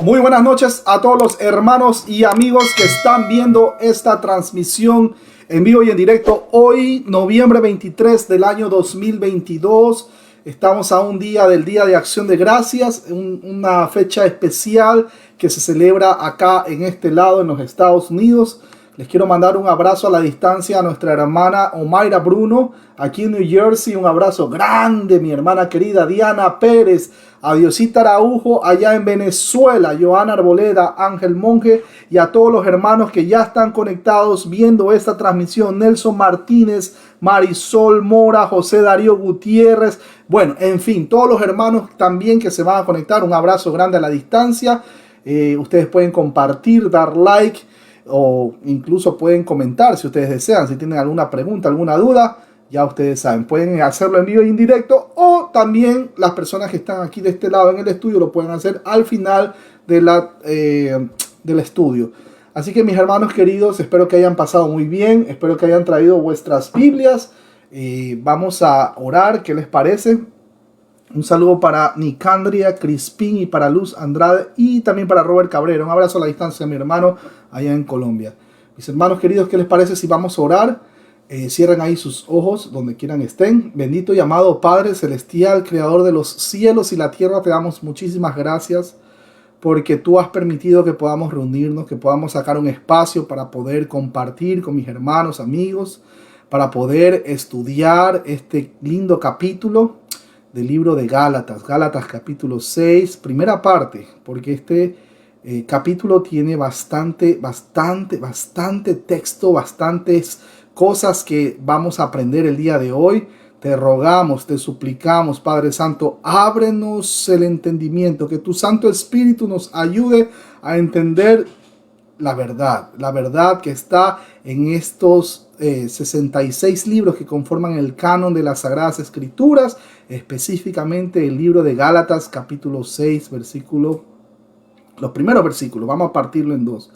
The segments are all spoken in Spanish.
Muy buenas noches a todos los hermanos y amigos que están viendo esta transmisión en vivo y en directo. Hoy, noviembre 23 del año 2022. Estamos a un día del Día de Acción de Gracias, una fecha especial que se celebra acá en este lado, en los Estados Unidos. Les quiero mandar un abrazo a la distancia a nuestra hermana Omaira Bruno, aquí en New Jersey. Un abrazo grande, mi hermana querida Diana Pérez, a Diosita Araujo allá en Venezuela, Joana Arboleda, Ángel Monje y a todos los hermanos que ya están conectados viendo esta transmisión. Nelson Martínez, Marisol Mora, José Darío Gutiérrez. Bueno, en fin, todos los hermanos también que se van a conectar. Un abrazo grande a la distancia. Ustedes pueden compartir, dar like, o incluso pueden comentar si ustedes desean, si tienen alguna pregunta, alguna duda, ya ustedes saben, pueden hacerlo en vivo y en directo, o también las personas que están aquí de este lado en el estudio lo pueden hacer al final de del estudio. Así que mis hermanos queridos, espero que hayan pasado muy bien, espero que hayan traído vuestras Biblias. Vamos a orar, ¿qué les parece? Un saludo para Nicandria Crispín y para Luz Andrade y también para Robert Cabrera. Un abrazo a la distancia, mi hermano, allá en Colombia. Mis hermanos queridos, ¿qué les parece si vamos a orar? Cierren ahí sus ojos donde quieran estén. Bendito y amado Padre Celestial, Creador de los cielos y la tierra, te damos muchísimas gracias porque tú has permitido que podamos reunirnos, que podamos sacar un espacio para poder compartir con mis hermanos, amigos, para poder estudiar este lindo capítulo del libro de Gálatas, Gálatas capítulo 6, primera parte, porque este capítulo tiene bastante texto, bastantes cosas que vamos a aprender el día de hoy. Te rogamos, te suplicamos, Padre Santo, ábrenos el entendimiento, que tu Santo Espíritu nos ayude a entender la verdad que está en estos 66 libros que conforman el canon de las Sagradas Escrituras, específicamente el libro de Gálatas capítulo 6, los primeros versículos. Vamos a partirlo en dos.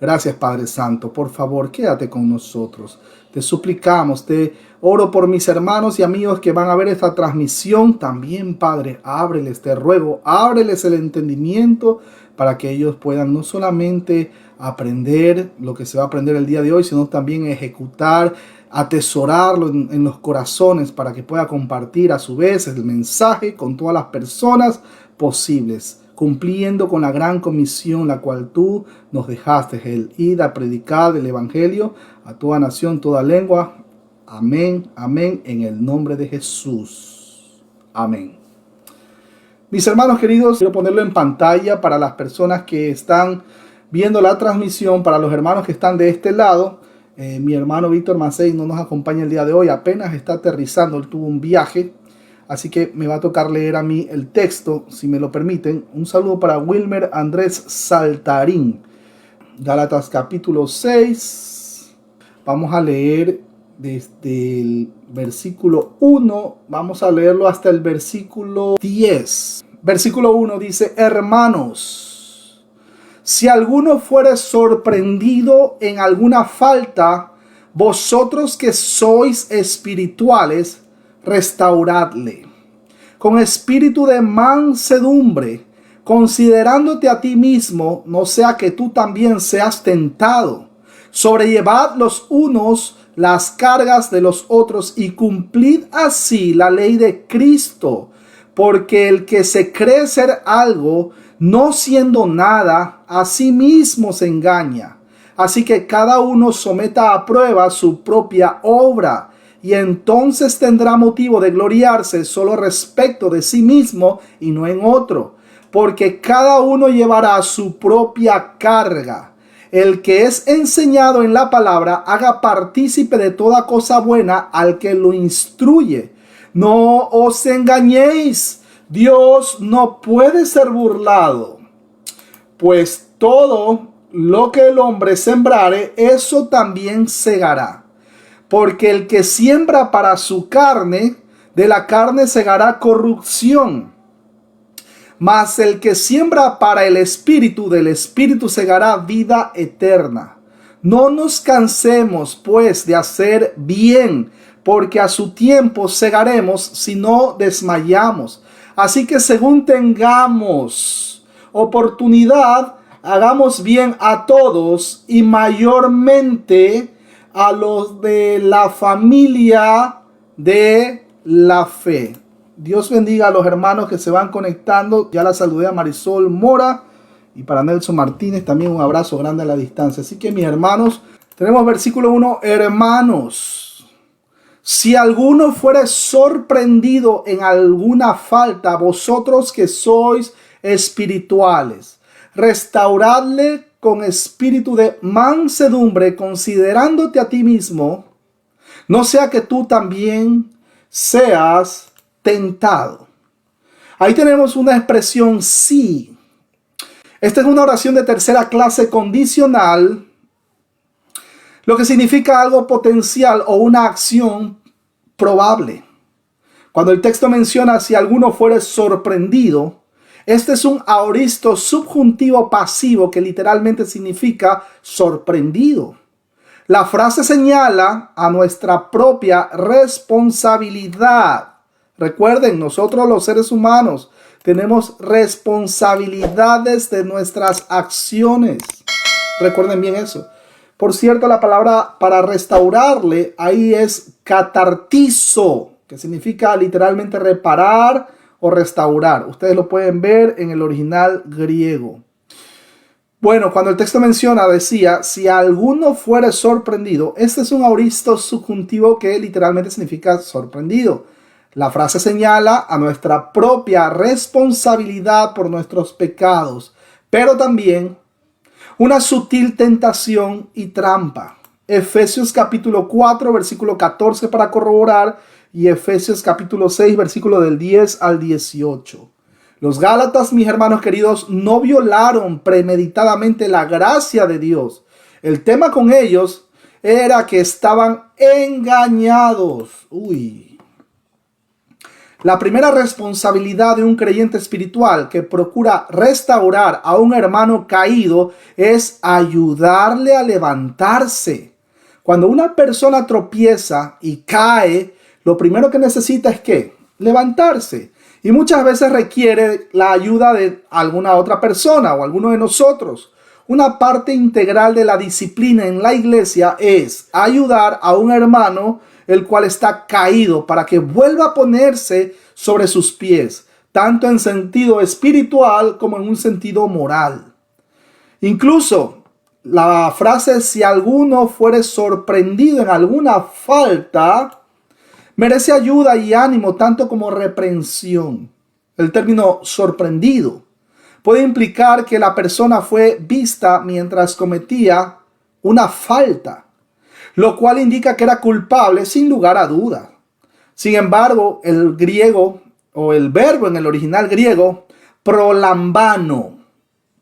Gracias, Padre Santo. Por favor, quédate con nosotros. Te suplicamos, te oro por mis hermanos y amigos que van a ver esta transmisión. También, Padre, ábreles, te ruego, ábreles el entendimiento para que ellos puedan no solamente aprender lo que se va a aprender el día de hoy, sino también ejecutar, atesorarlo en los corazones para que pueda compartir a su vez el mensaje con todas las personas posibles, cumpliendo con la gran comisión la cual tú nos dejaste, el ir a predicar el evangelio a toda nación, toda lengua. Amén, amén, en el nombre de Jesús. Amén. Mis hermanos queridos, quiero ponerlo en pantalla para las personas que están viendo la transmisión, para los hermanos que están de este lado. Mi hermano Víctor Macei no nos acompaña el día de hoy, apenas está aterrizando, él tuvo un viaje. Así que me va a tocar leer a mí el texto, si me lo permiten. Un saludo para Wilmer Andrés Saltarín. Gálatas capítulo 6. Vamos a leer desde el versículo 1. Vamos a leerlo hasta el versículo 10. Versículo 1 dice: hermanos, si alguno fuere sorprendido en alguna falta, vosotros que sois espirituales, restauradle con espíritu de mansedumbre, considerándote a ti mismo, no sea que tú también seas tentado. Sobrellevad los unos las cargas de los otros y cumplid así la ley de Cristo, porque el que se cree ser algo, no siendo nada, a sí mismo se engaña. Así que cada uno someta a prueba su propia obra, y entonces tendrá motivo de gloriarse solo respecto de sí mismo y no en otro, porque cada uno llevará su propia carga. El que es enseñado en la palabra, haga partícipe de toda cosa buena al que lo instruye. No os engañéis, Dios no puede ser burlado, pues todo lo que el hombre sembrare, eso también segará. Porque el que siembra para su carne, de la carne segará corrupción. Mas el que siembra para el Espíritu, del Espíritu segará vida eterna. No nos cansemos, pues, de hacer bien, porque a su tiempo segaremos si no desmayamos. Así que según tengamos oportunidad, hagamos bien a todos y mayormente a los de la familia de la fe. Dios bendiga a los hermanos que se van conectando. Ya la saludé a Marisol Mora y para Nelson Martínez también un abrazo grande a la distancia. Así que mis hermanos, tenemos versículo 1, hermanos, si alguno fuere sorprendido en alguna falta, vosotros que sois espirituales, restauradle con espíritu de mansedumbre, considerándote a ti mismo, no sea que tú también seas tentado. Ahí tenemos una expresión sí. Esta es una oración de tercera clase condicional, lo que significa algo potencial o una acción probable. Cuando el texto menciona si alguno fuere sorprendido, este es un aoristo subjuntivo pasivo que literalmente significa sorprendido. La frase señala a nuestra propia responsabilidad. Recuerden, nosotros los seres humanos tenemos responsabilidades de nuestras acciones. Recuerden bien eso. Por cierto, la palabra para restaurarle ahí es catartizo, que significa literalmente reparar o restaurar. Ustedes lo pueden ver en el original griego. Bueno, cuando el texto decía, si alguno fuere sorprendido, este es un aoristo subjuntivo que literalmente significa sorprendido. La frase señala a nuestra propia responsabilidad por nuestros pecados, pero también una sutil tentación y trampa. Efesios capítulo 4, versículo 14 para corroborar y Efesios capítulo 6, versículo del 10 al 18. Los Gálatas, mis hermanos queridos, no violaron premeditadamente la gracia de Dios. El tema con ellos era que estaban engañados. La primera responsabilidad de un creyente espiritual que procura restaurar a un hermano caído es ayudarle a levantarse. Cuando una persona tropieza y cae, lo primero que necesita es ¿qué? Levantarse. Y muchas veces requiere la ayuda de alguna otra persona o alguno de nosotros. Una parte integral de la disciplina en la iglesia es ayudar a un hermano el cual está caído para que vuelva a ponerse sobre sus pies, tanto en sentido espiritual como en un sentido moral. Incluso la frase si alguno fuere sorprendido en alguna falta merece ayuda y ánimo tanto como reprensión. El término sorprendido puede implicar que la persona fue vista mientras cometía una falta, lo cual indica que era culpable sin lugar a duda. Sin embargo, el griego o el verbo en el original griego, prolambano,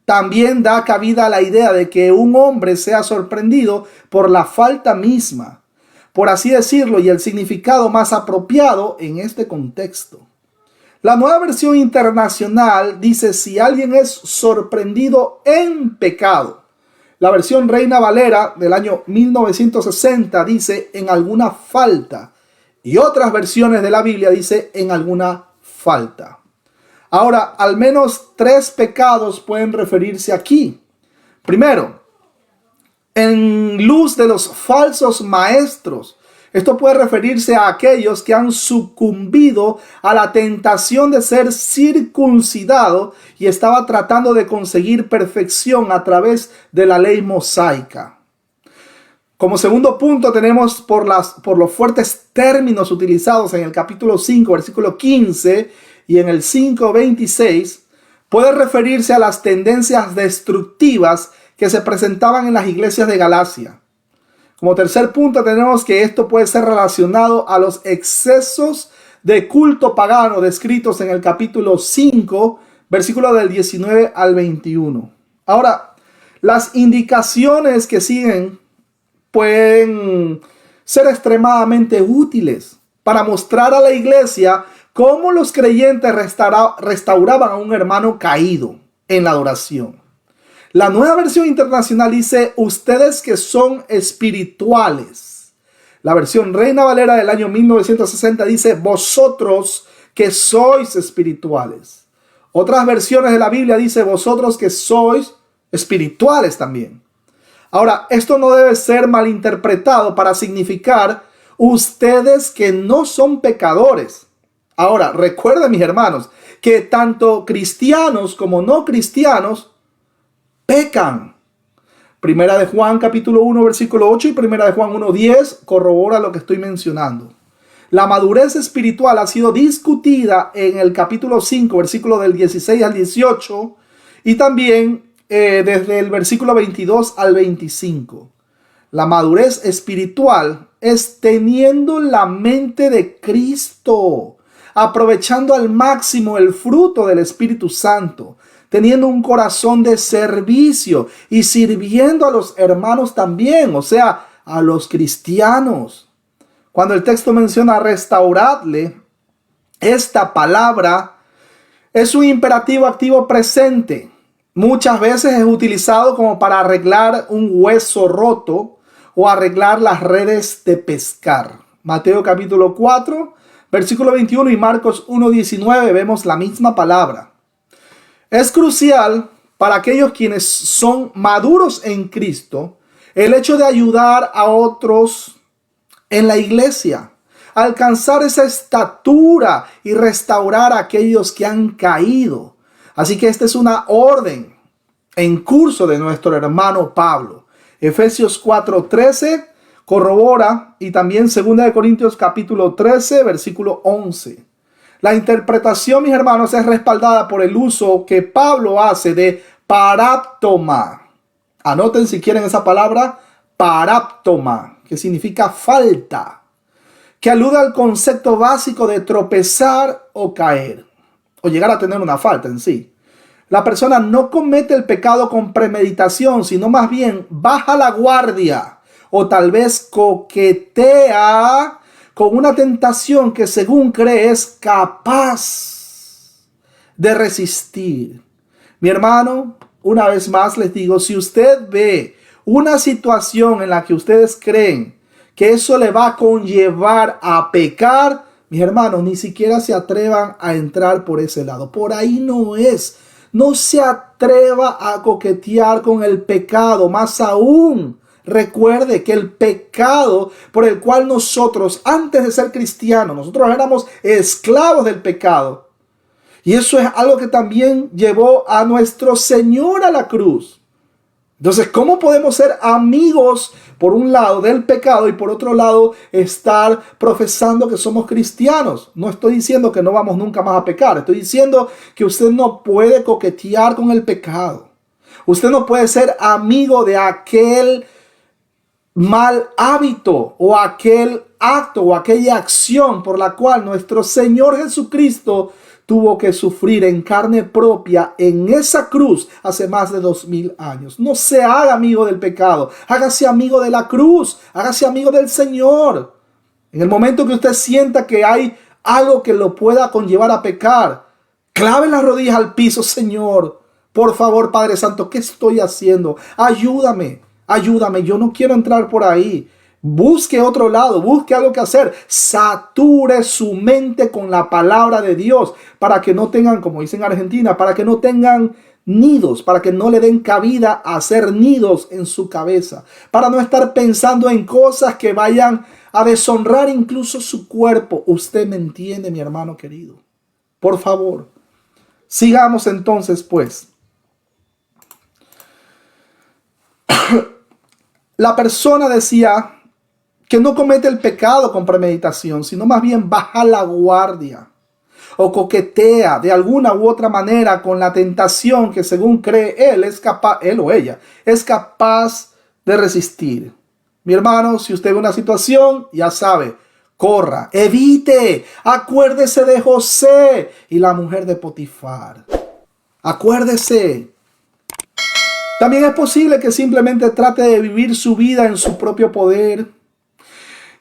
también da cabida a la idea de que un hombre sea sorprendido por la falta misma, por así decirlo, y el significado más apropiado en este contexto. La Nueva Versión Internacional dice si alguien es sorprendido en pecado. La versión Reina Valera del año 1960 dice en alguna falta. Y otras versiones de la Biblia dice en alguna falta. Ahora, al menos 3 pecados pueden referirse aquí. Primero, en luz de los falsos maestros. Esto puede referirse a aquellos que han sucumbido a la tentación de ser circuncidado y estaba tratando de conseguir perfección a través de la ley mosaica. Como segundo punto tenemos por los fuertes términos utilizados en el capítulo 5, versículo 15 y en el 5:26, puede referirse a las tendencias destructivas que se presentaban en las iglesias de Galacia. Como tercer punto tenemos que esto puede ser relacionado a los excesos de culto pagano descritos en el capítulo 5, versículo del 19 al 21. Ahora, las indicaciones que siguen pueden ser extremadamente útiles para mostrar a la iglesia cómo los creyentes restauraban a un hermano caído en la adoración. La Nueva Versión Internacional dice, ustedes que son espirituales. La versión Reina Valera del año 1960 dice, vosotros que sois espirituales. Otras versiones de la Biblia dice vosotros que sois espirituales también. Ahora, esto no debe ser malinterpretado para significar ustedes que no son pecadores. Ahora, recuerden, mis hermanos, que tanto cristianos como no cristianos pecan. Primera de Juan capítulo 1 versículo 8 y Primera de Juan 1:10 corrobora lo que estoy mencionando. La madurez espiritual ha sido discutida en el capítulo 5 versículo del 16 al 18 y también desde el versículo 22 al 25. La madurez espiritual es teniendo la mente de Cristo, aprovechando al máximo el fruto del Espíritu Santo, teniendo un corazón de servicio y sirviendo a los hermanos también, o sea, a los cristianos. Cuando el texto menciona restauradle, esta palabra es un imperativo activo presente. Muchas veces es utilizado como para arreglar un hueso roto o arreglar las redes de pescar. Mateo capítulo 4, versículo 21 y Marcos 1:19 vemos la misma palabra. Es crucial para aquellos quienes son maduros en Cristo el hecho de ayudar a otros en la iglesia, alcanzar esa estatura y restaurar a aquellos que han caído. Así que esta es una orden en curso de nuestro hermano Pablo. Efesios 4:13 corrobora y también 2 Corintios capítulo 13 versículo 11. La interpretación, mis hermanos, es respaldada por el uso que Pablo hace de paráptoma. Anoten si quieren esa palabra, paráptoma, que significa falta, que alude al concepto básico de tropezar o caer, o llegar a tener una falta en sí. La persona no comete el pecado con premeditación, sino más bien baja la guardia o tal vez coquetea con una tentación que según cree es capaz de resistir. Mi hermano, una vez más les digo, si usted ve una situación en la que ustedes creen que eso le va a conllevar a pecar, mis hermanos, ni siquiera se atrevan a entrar por ese lado. Por ahí no es. No se atreva a coquetear con el pecado, más aún. Recuerde que el pecado por el cual nosotros, antes de ser cristianos, nosotros éramos esclavos del pecado. Y eso es algo que también llevó a nuestro Señor a la cruz. Entonces, ¿cómo podemos ser amigos, por un lado, del pecado y por otro lado, estar profesando que somos cristianos? No estoy diciendo que no vamos nunca más a pecar. Estoy diciendo que usted no puede coquetear con el pecado. Usted no puede ser amigo de aquel mal hábito o aquel acto o aquella acción por la cual nuestro Señor Jesucristo tuvo que sufrir en carne propia en esa cruz hace más de 2000 años. No se haga amigo del pecado, hágase amigo de la cruz, hágase amigo del Señor. En el momento que usted sienta que hay algo que lo pueda conllevar a pecar, clave las rodillas al piso. Señor, por favor, Padre Santo, ¿qué estoy haciendo? Ayúdame. Ayúdame, yo no quiero entrar por ahí. Busque otro lado, busque algo que hacer. Sature su mente con la palabra de Dios para que no tengan, como dicen en Argentina, para que no tengan nidos, para que no le den cabida a hacer nidos en su cabeza, para no estar pensando en cosas que vayan a deshonrar incluso su cuerpo. Usted me entiende, mi hermano querido. Por favor, sigamos entonces, pues. La persona decía que no comete el pecado con premeditación, sino más bien baja la guardia o coquetea de alguna u otra manera con la tentación que según cree él o ella es capaz de resistir. Mi hermano, si usted ve una situación, ya sabe, corra, evite, acuérdese de José y la mujer de Potifar. Acuérdese. También es posible que simplemente trate de vivir su vida en su propio poder.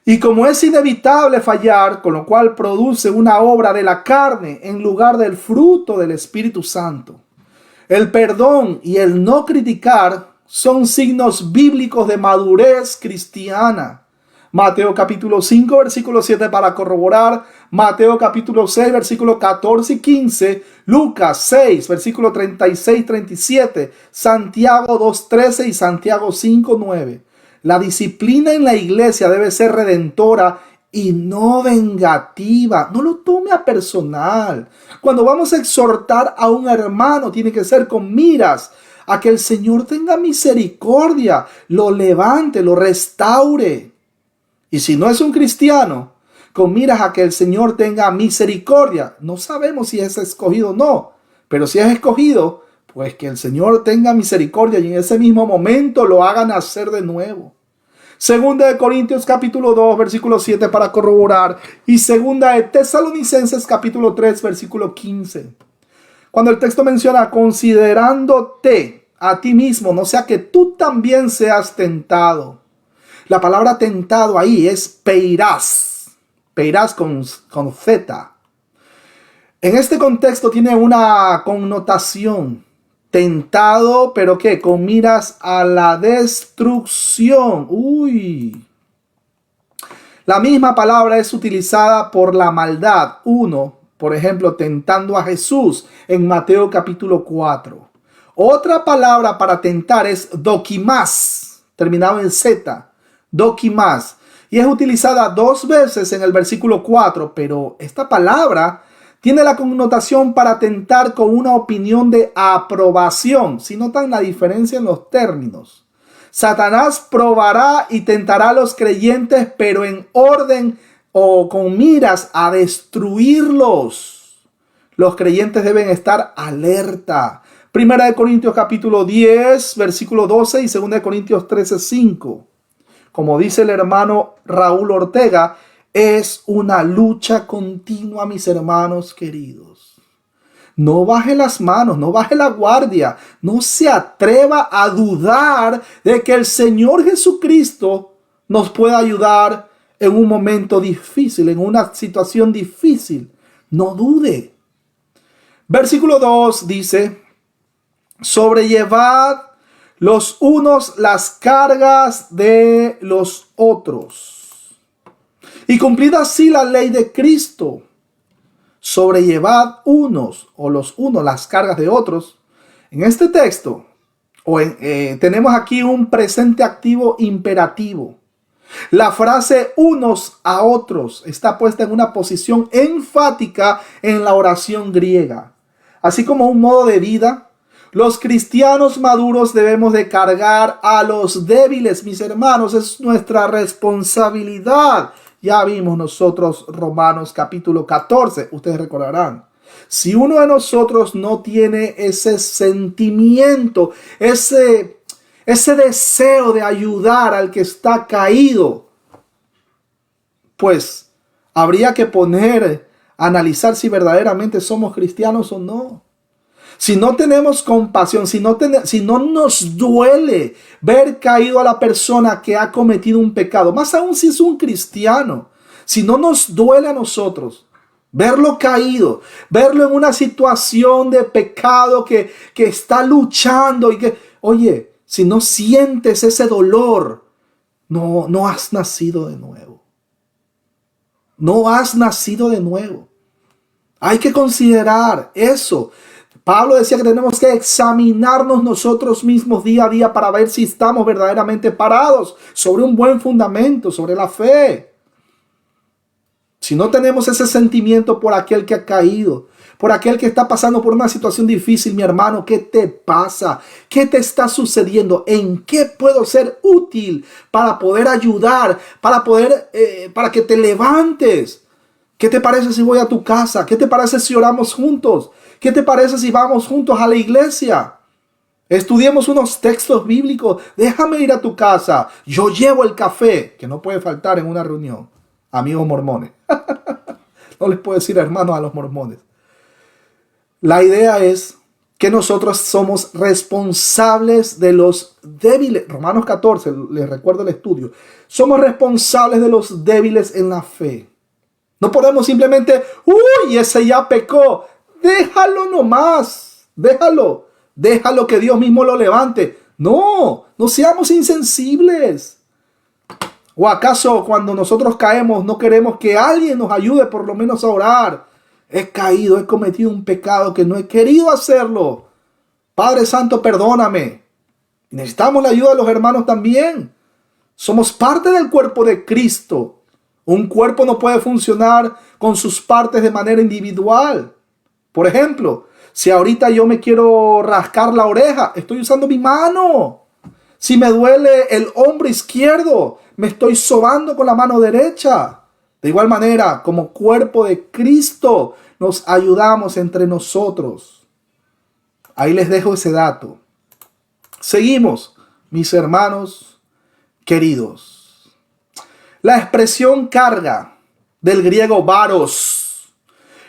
Y como es inevitable fallar, con lo cual produce una obra de la carne en lugar del fruto del Espíritu Santo. El perdón y el no criticar son signos bíblicos de madurez cristiana. Mateo capítulo 5, versículo 7 para corroborar. Mateo capítulo 6, versículo 14 y 15. Lucas 6, versículo 36, 37. Santiago 2, 13 y Santiago 5, 9. La disciplina en la iglesia debe ser redentora y no vengativa. No lo tome a personal. Cuando vamos a exhortar a un hermano, tiene que ser con miras a que el Señor tenga misericordia, lo levante, lo restaure. Y si no es un cristiano, con miras a que el Señor tenga misericordia, no sabemos si es escogido o no, pero si es escogido, pues que el Señor tenga misericordia y en ese mismo momento lo haga nacer de nuevo. Segunda de Corintios capítulo 2 versículo 7 para corroborar, y segunda de Tesalonicenses capítulo 3 versículo 15. Cuando el texto menciona considerándote a ti mismo, no sea que tú también seas tentado. La palabra tentado ahí es peirás con Z. En este contexto tiene una connotación. Tentado, pero ¿qué? Con miras a la destrucción. La misma palabra es utilizada por la maldad. Uno, por ejemplo, tentando a Jesús en Mateo capítulo 4. Otra palabra para tentar es dokimás, terminado en Z. Dokimás. Y es utilizada 2 veces en el versículo 4, pero esta palabra tiene la connotación para tentar con una opinión de aprobación. Si notan la diferencia en los términos. Satanás probará y tentará a los creyentes, pero en orden o con miras a destruirlos. Los creyentes deben estar alerta. Primera de Corintios capítulo 10, versículo 12 y segunda de Corintios 13, 5. Como dice el hermano Raúl Ortega, es una lucha continua, mis hermanos queridos. No baje las manos, no baje la guardia, no se atreva a dudar de que el Señor Jesucristo nos pueda ayudar en un momento difícil, en una situación difícil. No dude. Versículo 2 dice, sobrellevad los unos las cargas de los otros y cumplid así la ley de Cristo. Sobrellevad unos o los unos las cargas de otros. En este texto tenemos aquí un presente activo imperativo. La frase unos a otros está puesta en una posición enfática en la oración griega. Así como un modo de vida, los cristianos maduros debemos de cargar a los débiles, mis hermanos. Es nuestra responsabilidad. Ya vimos nosotros Romanos capítulo 14, ustedes recordarán. Si uno de nosotros no tiene ese sentimiento, ese deseo de ayudar al que está caído, pues habría que analizar si verdaderamente somos cristianos o no. Si no tenemos compasión, si no nos duele ver caído a la persona que ha cometido un pecado, más aún si es un cristiano, si no nos duele a nosotros verlo caído, verlo en una situación de pecado que está luchando y que, oye, si no sientes ese dolor, no has nacido de nuevo. No has nacido de nuevo. Hay que considerar eso. Pablo decía que tenemos que examinarnos nosotros mismos día a día para ver si estamos verdaderamente parados sobre un buen fundamento, sobre la fe. Si no tenemos ese sentimiento por aquel que ha caído, por aquel que está pasando por una situación difícil, mi hermano, ¿qué te pasa? ¿Qué te está sucediendo? ¿En qué puedo ser útil para poder ayudar, para que te levantes? ¿Qué te parece si voy a tu casa? ¿Qué te parece si oramos juntos? ¿Qué te parece si vamos juntos a la iglesia? Estudiemos unos textos bíblicos. Déjame ir a tu casa. Yo llevo el café, que no puede faltar en una reunión. Amigos mormones. No les puedo decir hermanos a los mormones. La idea es que nosotros somos responsables de los débiles. Romanos 14, les recuerdo el estudio. Somos responsables de los débiles en la fe. No podemos simplemente, ese ya pecó. Déjalo nomás. Déjalo que Dios mismo lo levante. No seamos insensibles. ¿O acaso cuando nosotros caemos no queremos que alguien nos ayude por lo menos a orar? He caído, he cometido un pecado que no he querido hacerlo. Padre Santo, perdóname. Necesitamos la ayuda de los hermanos también. Somos parte del cuerpo de Cristo. Un cuerpo no puede funcionar con sus partes de manera individual. Por ejemplo, si ahorita yo me quiero rascar la oreja, estoy usando mi mano. Si me duele el hombro izquierdo, me estoy sobando con la mano derecha. De igual manera, como cuerpo de Cristo, nos ayudamos entre nosotros. Ahí les dejo ese dato. Seguimos, mis hermanos queridos. La expresión carga, del griego varos,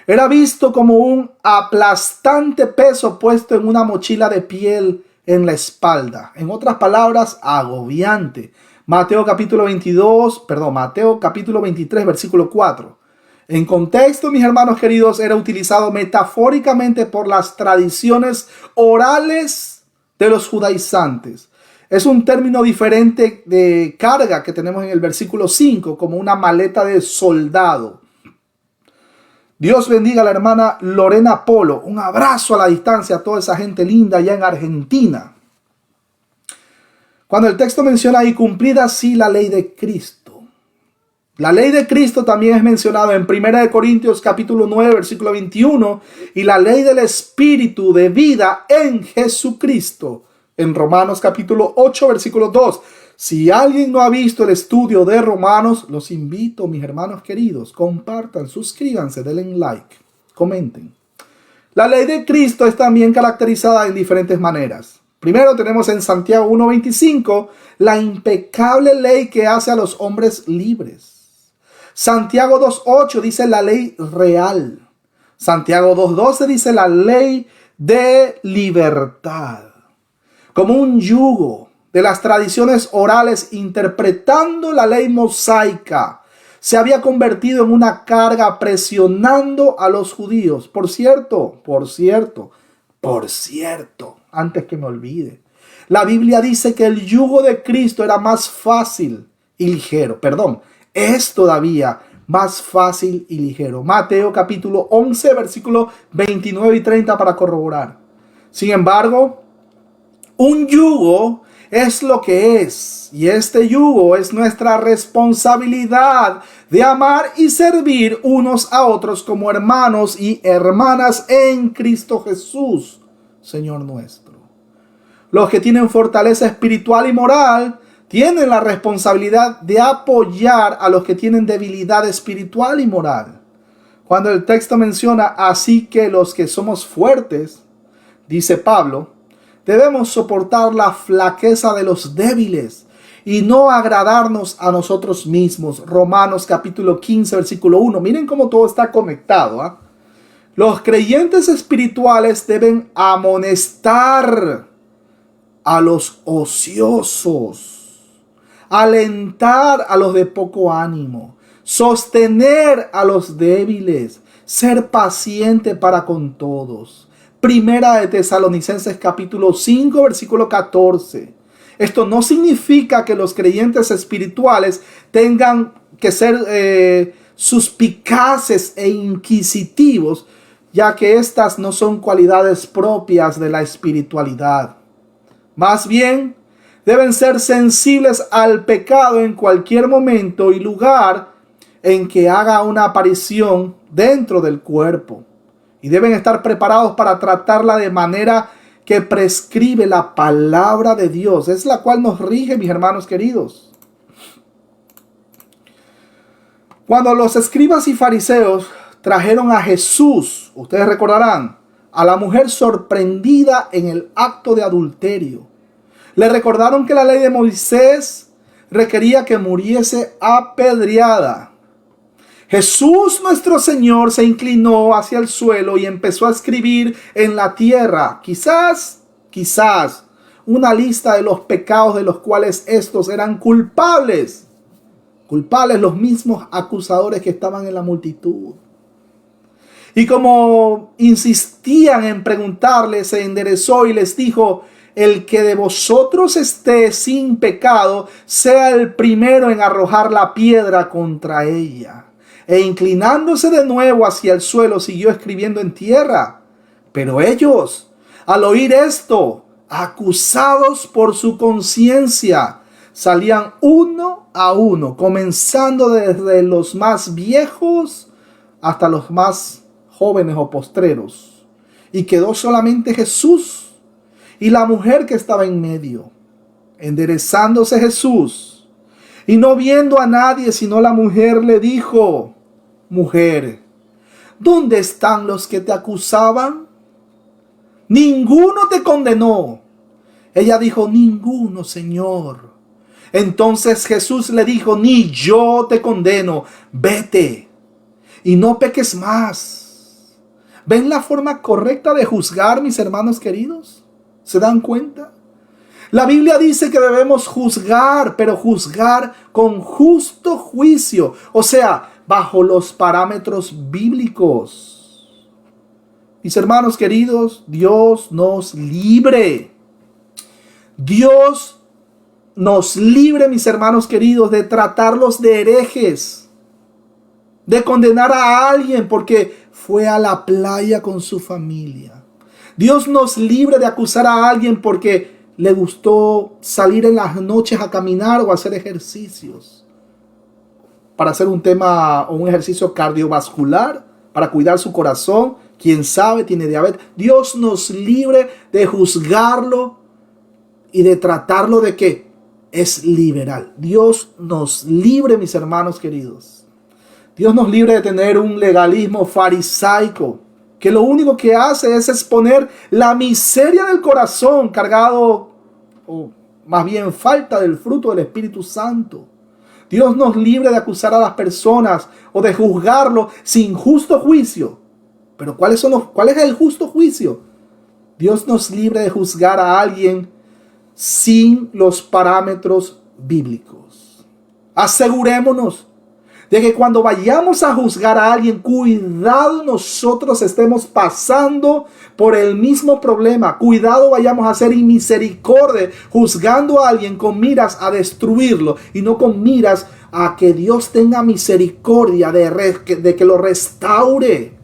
era visto como un aplastante peso puesto en una mochila de piel en la espalda. En otras palabras, agobiante. Mateo capítulo 23, versículo 4. En contexto, mis hermanos queridos, era utilizado metafóricamente por las tradiciones orales de los judaizantes. Es un término diferente de carga que tenemos en el versículo 5, como una maleta de soldado. Dios bendiga a la hermana Lorena Polo. Un abrazo a la distancia a toda esa gente linda allá en Argentina. Cuando el texto menciona ahí cumplida así la ley de Cristo. La ley de Cristo también es mencionada en 1 Corintios capítulo 9 versículo 21 y la ley del Espíritu de vida en Jesucristo en Romanos capítulo 8 versículo 2. Si alguien no ha visto el estudio de Romanos, los invito, mis hermanos queridos, compartan, suscríbanse, denle like, comenten. La ley de Cristo es también caracterizada en diferentes maneras. Primero tenemos en Santiago 1:25 la impecable ley que hace a los hombres libres. Santiago 2:8 dice la ley real. Santiago 2:12 dice la ley de libertad. Como un yugo de las tradiciones orales interpretando la ley mosaica, se había convertido en una carga presionando a los judíos. Por cierto, antes que me olvide, la Biblia dice que el yugo de Cristo era más fácil y ligero. Es todavía más fácil y ligero. Mateo capítulo 11, versículos 29 y 30 para corroborar. Sin embargo, un yugo es lo que es, y este yugo es nuestra responsabilidad de amar y servir unos a otros como hermanos y hermanas en Cristo Jesús, Señor nuestro. Los que tienen fortaleza espiritual y moral tienen la responsabilidad de apoyar a los que tienen debilidad espiritual y moral. Cuando el texto menciona así que los que somos fuertes, dice Pablo, debemos soportar la flaqueza de los débiles y no agradarnos a nosotros mismos. Romanos capítulo 15, versículo 1. Miren cómo todo está conectado, ¿eh? Los creyentes espirituales deben amonestar a los ociosos, alentar a los de poco ánimo, sostener a los débiles, ser paciente para con todos. Primera de Tesalonicenses capítulo 5 versículo 14. Esto no significa que los creyentes espirituales tengan que ser suspicaces e inquisitivos, ya que estas no son cualidades propias de la espiritualidad. Más bien, deben ser sensibles al pecado en cualquier momento y lugar en que haga una aparición dentro del cuerpo. Y deben estar preparados para tratarla de manera que prescribe la palabra de Dios. Es la cual nos rige, mis hermanos queridos. Cuando los escribas y fariseos trajeron a Jesús, ustedes recordarán, a la mujer sorprendida en el acto de adulterio, le recordaron que la ley de Moisés requería que muriese apedreada. Jesús nuestro Señor se inclinó hacia el suelo y empezó a escribir en la tierra, quizás, una lista de los pecados de los cuales estos eran culpables. Culpables los mismos acusadores que estaban en la multitud. Y como insistían en preguntarle, se enderezó y les dijo, el que de vosotros esté sin pecado, sea el primero en arrojar la piedra contra ella. E inclinándose de nuevo hacia el suelo, siguió escribiendo en tierra. Pero ellos, al oír esto, acusados por su conciencia, salían uno a uno, comenzando desde los más viejos hasta los más jóvenes o postreros. Y quedó solamente Jesús y la mujer que estaba en medio. Enderezándose Jesús y no viendo a nadie sino la mujer, le dijo: Mujer, ¿dónde están los que te acusaban? Ninguno te condenó. Ella dijo: Ninguno, Señor. Entonces Jesús le dijo: Ni yo te condeno, vete y no peques más. ¿Ven la forma correcta de juzgar, mis hermanos queridos? ¿Se dan cuenta? La Biblia dice que debemos juzgar, pero juzgar con justo juicio, o sea, bajo los parámetros bíblicos. Mis hermanos queridos, Dios nos libre. Dios nos libre, mis hermanos queridos, de tratarlos de herejes, de condenar a alguien porque fue a la playa con su familia. Dios nos libre de acusar a alguien porque le gustó salir en las noches a caminar o a hacer ejercicios, para hacer un tema o un ejercicio cardiovascular, para cuidar su corazón. Quién sabe, tiene diabetes. Dios nos libre de juzgarlo y de tratarlo de que es liberal. Dios nos libre, mis hermanos queridos. Dios nos libre de tener un legalismo farisaico, que lo único que hace es exponer la miseria del corazón cargado, o más bien falta del fruto del Espíritu Santo. Dios nos libre de acusar a las personas o de juzgarlo sin justo juicio. Pero ¿cuál es el justo juicio? Dios nos libre de juzgar a alguien sin los parámetros bíblicos. Asegurémonos de que cuando vayamos a juzgar a alguien, cuidado nosotros estemos pasando por el mismo problema. Cuidado vayamos a ser inmisericordia, juzgando a alguien con miras a destruirlo y no con miras a que Dios tenga misericordia de que lo restaure.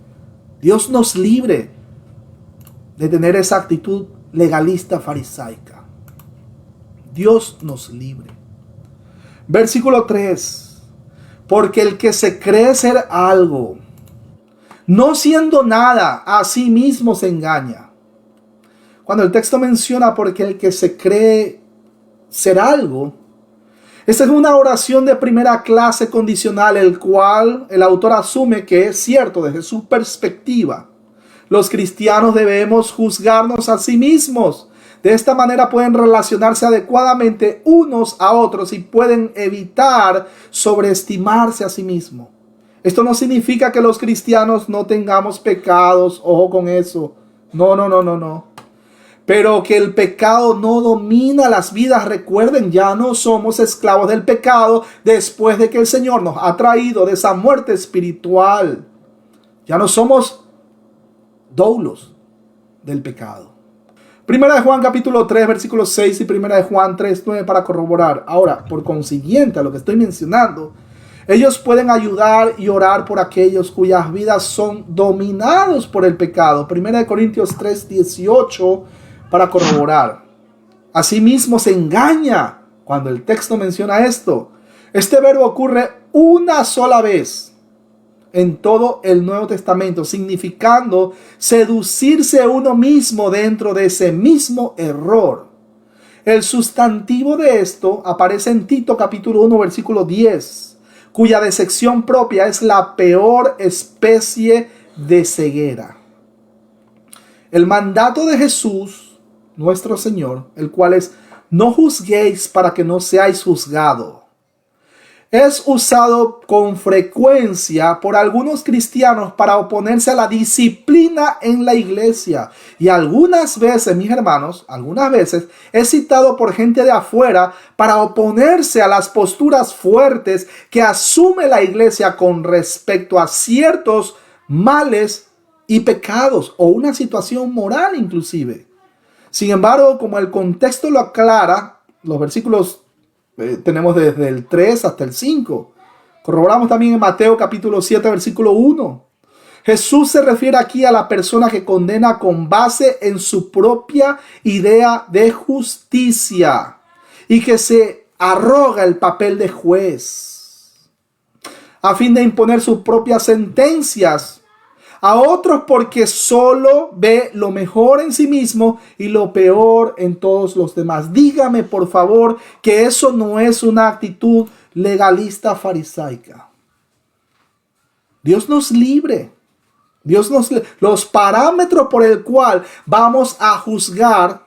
Dios nos libre de tener esa actitud legalista farisaica. Dios nos libre. Versículo 3. Porque el que se cree ser algo, no siendo nada, a sí mismo se engaña. Cuando el texto menciona porque el que se cree ser algo, esta es una oración de primera clase condicional, el cual el autor asume que es cierto desde su perspectiva. Los cristianos debemos juzgarnos a sí mismos. De esta manera pueden relacionarse adecuadamente unos a otros y pueden evitar sobreestimarse a sí mismos. Esto no significa que los cristianos no tengamos pecados, ojo con eso. No. Pero que el pecado no domina las vidas. Recuerden, ya no somos esclavos del pecado después de que el Señor nos ha traído de esa muerte espiritual. Ya no somos doulos del pecado. Primera de Juan capítulo 3 versículo 6 y Primera de Juan 3, 9 para corroborar. Ahora, por consiguiente, a lo que estoy mencionando, ellos pueden ayudar y orar por aquellos cuyas vidas son dominados por el pecado. Primera de Corintios 3, 18 para corroborar. Asimismo se engaña cuando el texto menciona esto. Este verbo ocurre una sola vez en todo el Nuevo Testamento, significando seducirse uno mismo dentro de ese mismo error. El sustantivo de esto aparece en Tito capítulo 1 versículo 10, cuya decepción propia es la peor especie de ceguera. El mandato de Jesús, nuestro Señor, el cual es: no juzguéis para que no seáis juzgados, es usado con frecuencia por algunos cristianos para oponerse a la disciplina en la iglesia. Y algunas veces, mis hermanos, es citado por gente de afuera para oponerse a las posturas fuertes que asume la iglesia con respecto a ciertos males y pecados o una situación moral inclusive. Sin embargo, como el contexto lo aclara, los versículos tenemos desde el 3 hasta el 5. Corroboramos también en Mateo capítulo 7, versículo 1. Jesús se refiere aquí a la persona que condena con base en su propia idea de justicia y que se arroga el papel de juez a fin de imponer sus propias sentencias a otros porque solo ve lo mejor en sí mismo y lo peor en todos los demás. Dígame, por favor, que eso no es una actitud legalista farisaica. Dios nos libre. Los parámetros por el cual vamos a juzgar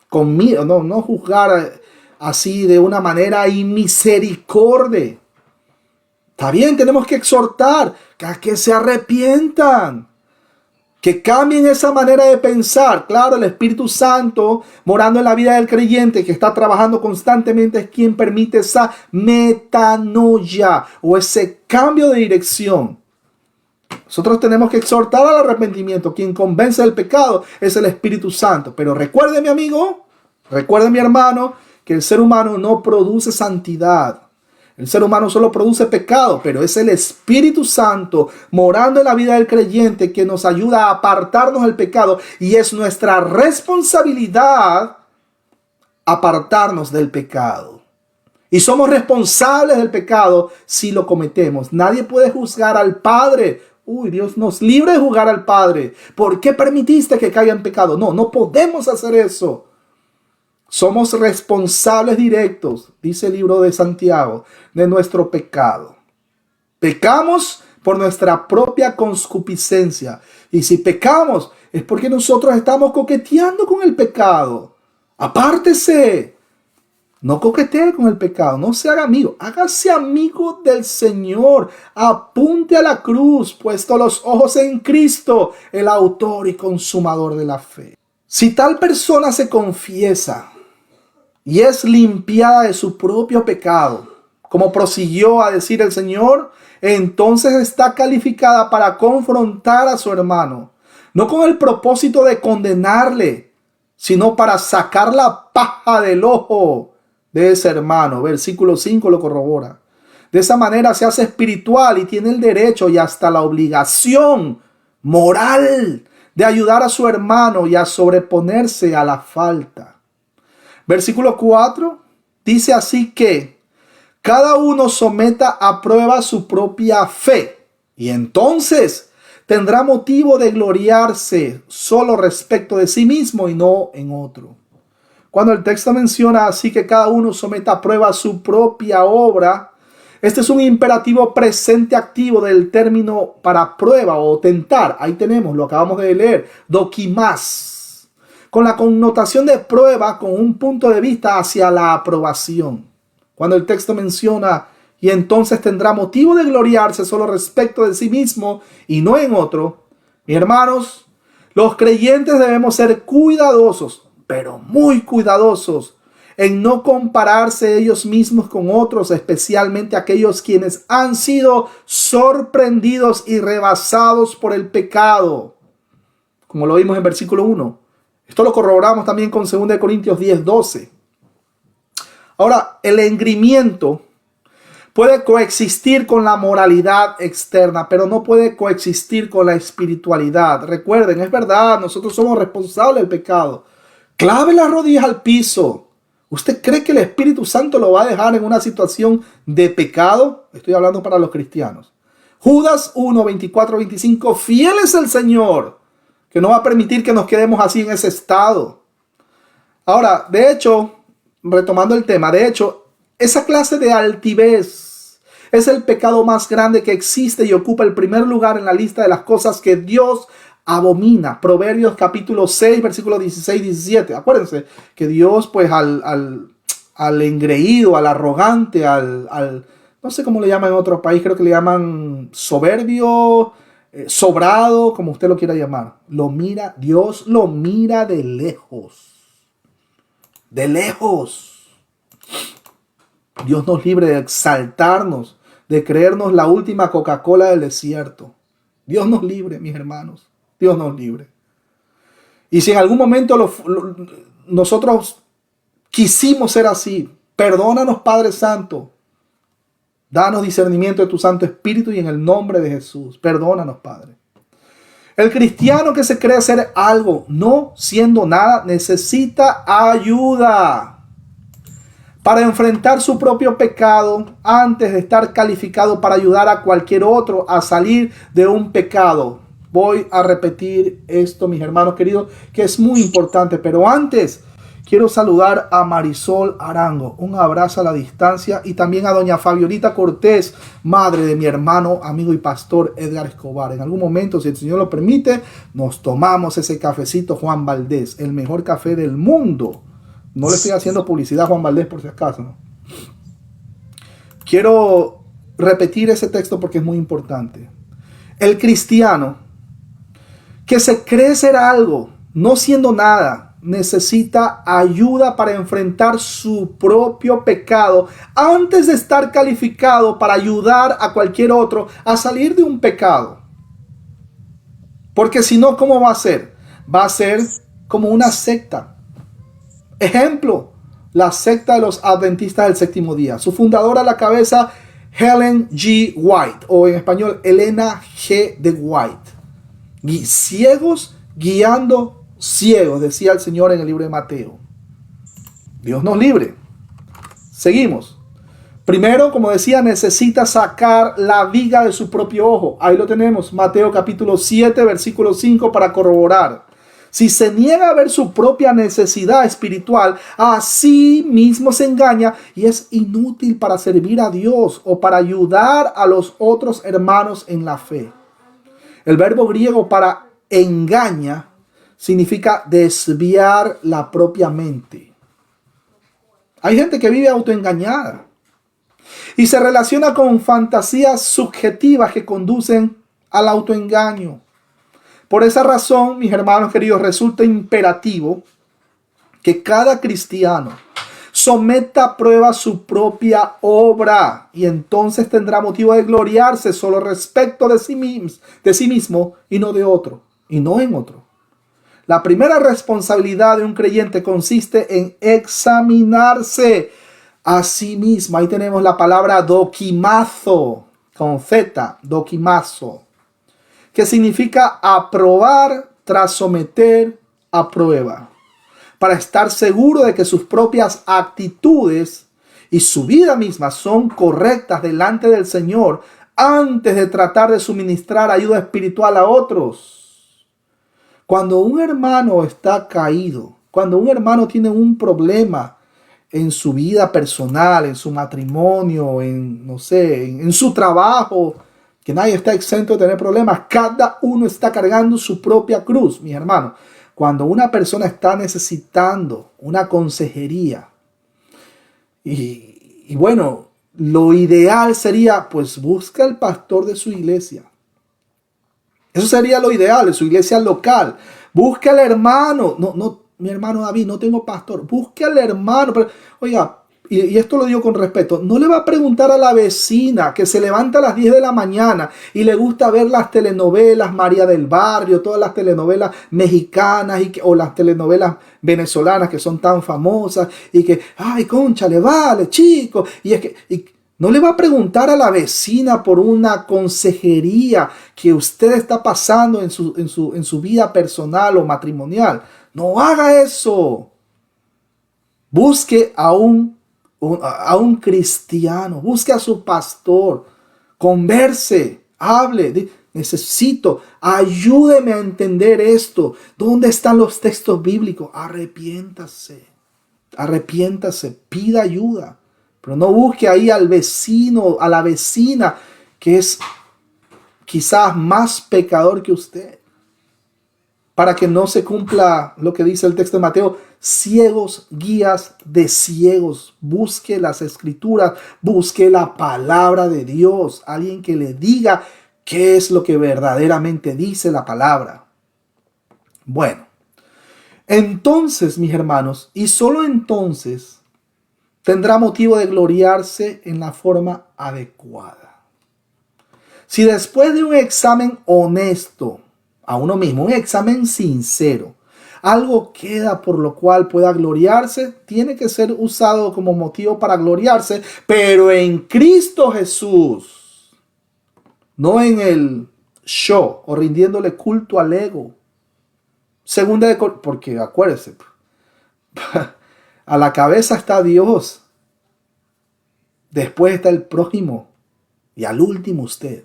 conmigo, no juzgar así de una manera inmisericordia. Está bien, tenemos que exhortar a que se arrepientan, que cambien esa manera de pensar. Claro, el Espíritu Santo morando en la vida del creyente que está trabajando constantemente es quien permite esa metanoia o ese cambio de dirección. Nosotros tenemos que exhortar al arrepentimiento. Quien convence del pecado es el Espíritu Santo. Pero recuerde, mi amigo, recuerde, mi hermano, que el ser humano no produce santidad. El ser humano solo produce pecado, pero es el Espíritu Santo morando en la vida del creyente que nos ayuda a apartarnos del pecado, y es nuestra responsabilidad apartarnos del pecado. Y somos responsables del pecado si lo cometemos. Nadie puede juzgar al Padre. Dios nos libre de juzgar al Padre. ¿Por qué permitiste que caiga en pecado? No podemos hacer eso. Somos responsables directos, dice el libro de Santiago, de nuestro pecado. Pecamos por nuestra propia concupiscencia. Y si pecamos es porque nosotros estamos coqueteando con el pecado. Apártese. No coquetee con el pecado, no se haga amigo. Hágase amigo del Señor. Apunte a la cruz, puesto los ojos en Cristo, el autor y consumador de la fe. Si tal persona se confiesa y es limpiada de su propio pecado, como prosiguió a decir el Señor, entonces está calificada para confrontar a su hermano, no con el propósito de condenarle, sino para sacar la paja del ojo de ese hermano. Versículo 5 lo corrobora. De esa manera se hace espiritual y tiene el derecho y hasta la obligación moral de ayudar a su hermano y a sobreponerse a la falta. Versículo 4 dice así que cada uno someta a prueba su propia fe y entonces tendrá motivo de gloriarse solo respecto de sí mismo y no en otro. Cuando el texto menciona así que cada uno someta a prueba su propia obra, este es un imperativo presente activo del término para prueba o tentar. Ahí tenemos, lo acabamos de leer, dokimas, con la connotación de prueba con un punto de vista hacia la aprobación. Cuando el texto menciona y entonces tendrá motivo de gloriarse solo respecto de sí mismo y no en otro, mis hermanos, los creyentes debemos ser cuidadosos, pero muy cuidadosos, en no compararse ellos mismos con otros, especialmente aquellos quienes han sido sorprendidos y rebasados por el pecado, como lo vimos en versículo 1. Esto lo corroboramos también con 2 Corintios 10:12. Ahora, el engreimiento puede coexistir con la moralidad externa, pero no puede coexistir con la espiritualidad. Recuerden, es verdad, nosotros somos responsables del pecado. Clave las rodillas al piso. ¿Usted cree que el Espíritu Santo lo va a dejar en una situación de pecado? Estoy hablando para los cristianos. Judas 1, 24, 25. Fiel es el Señor, que no va a permitir que nos quedemos así en ese estado. Ahora, de hecho, retomando el tema, esa clase de altivez es el pecado más grande que existe y ocupa el primer lugar en la lista de las cosas que Dios abomina. Proverbios capítulo 6, versículos 16 y 17. Acuérdense que Dios, pues, al engreído, al arrogante, no sé cómo le llaman en otro país, creo que le llaman soberbio, sobrado, como usted lo quiera llamar. Dios lo mira de lejos. De lejos. Dios nos libre de exaltarnos, de creernos la última Coca-Cola del desierto. Dios nos libre, mis hermanos. Dios nos libre. Y si en algún momento nosotros quisimos ser así. Perdónanos, Padre Santo. Danos discernimiento de tu Santo Espíritu y en el nombre de Jesús. Perdónanos, Padre. El cristiano que se cree ser algo, no siendo nada, necesita ayuda para enfrentar su propio pecado antes de estar calificado para ayudar a cualquier otro a salir de un pecado. Voy a repetir esto, mis hermanos queridos, que es muy importante, pero antes quiero saludar a Marisol Arango. Un abrazo a la distancia. Y también a doña Fabiolita Cortés, madre de mi hermano, amigo y pastor Edgar Escobar. En algún momento, si el Señor lo permite, nos tomamos ese cafecito Juan Valdés, el mejor café del mundo. No le estoy haciendo publicidad a Juan Valdés por si acaso, ¿no? Quiero repetir ese texto porque es muy importante. El cristiano que se cree ser algo, no siendo nada, necesita ayuda para enfrentar su propio pecado antes de estar calificado para ayudar a cualquier otro a salir de un pecado. Porque si no, ¿cómo va a ser? Va a ser como una secta. Ejemplo, la secta de los adventistas del séptimo día. Su fundadora a la cabeza, Ellen G. White, o en español, Elena G. de White. Ciegos guiando ciegos, decía el Señor en el libro de Mateo. Dios nos libre. Seguimos. Primero, como decía, necesita sacar la viga de su propio ojo. Ahí lo tenemos, Mateo capítulo 7, versículo 5, para corroborar. Si se niega a ver su propia necesidad espiritual, a sí mismo se engaña y es inútil para servir a Dios o para ayudar a los otros hermanos en la fe. El verbo griego para engaña significa desviar la propia mente. Hay gente que vive autoengañada y se relaciona con fantasías subjetivas que conducen al autoengaño. Por esa razón, mis hermanos queridos, resulta imperativo que cada cristiano someta a prueba su propia obra y entonces tendrá motivo de gloriarse solo respecto de sí mismo y no de otro, y no en otro. La primera responsabilidad de un creyente consiste en examinarse a sí mismo. Ahí tenemos la palabra dokimazo, con Z, dokimazo, que significa aprobar tras someter a prueba, para estar seguro de que sus propias actitudes y su vida misma son correctas delante del Señor antes de tratar de suministrar ayuda espiritual a otros. Cuando un hermano está caído, cuando un hermano tiene un problema en su vida personal, en su matrimonio, en su trabajo, que nadie está exento de tener problemas, cada uno está cargando su propia cruz, mis hermanos. Cuando una persona está necesitando una consejería, y bueno, lo ideal sería, pues busca al pastor de su iglesia. Eso sería lo ideal, de su iglesia local. Busque al hermano. No, mi hermano David, no tengo pastor. Busque al hermano. Pero, oiga, y esto lo digo con respeto, no le va a preguntar a la vecina que se levanta a las 10 de la mañana y le gusta ver las telenovelas María del Barrio, todas las telenovelas mexicanas o las telenovelas venezolanas que son tan famosas y que, ay, cónchale, vale, chico. Y es que... no le va a preguntar a la vecina por una consejería que usted está pasando en su vida personal o matrimonial. No haga eso. Busque a un cristiano. Busque a su pastor. Converse. Hable. Necesito. Ayúdeme a entender esto. ¿Dónde están los textos bíblicos? Arrepiéntase. Arrepiéntase. Pida ayuda. Pero no busque ahí al vecino, a la vecina, que es quizás más pecador que usted. Para que no se cumpla lo que dice el texto de Mateo, ciegos, guías de ciegos. Busque las escrituras, busque la palabra de Dios. Alguien que le diga qué es lo que verdaderamente dice la palabra. Bueno, entonces, mis hermanos, y solo entonces tendrá motivo de gloriarse en la forma adecuada. Si después de un examen honesto a uno mismo, un examen sincero, algo queda por lo cual pueda gloriarse, tiene que ser usado como motivo para gloriarse, pero en Cristo Jesús, no en el show o rindiéndole culto al ego. Segunda de porque acuérdese, a la cabeza está Dios, después está el prójimo y al último usted.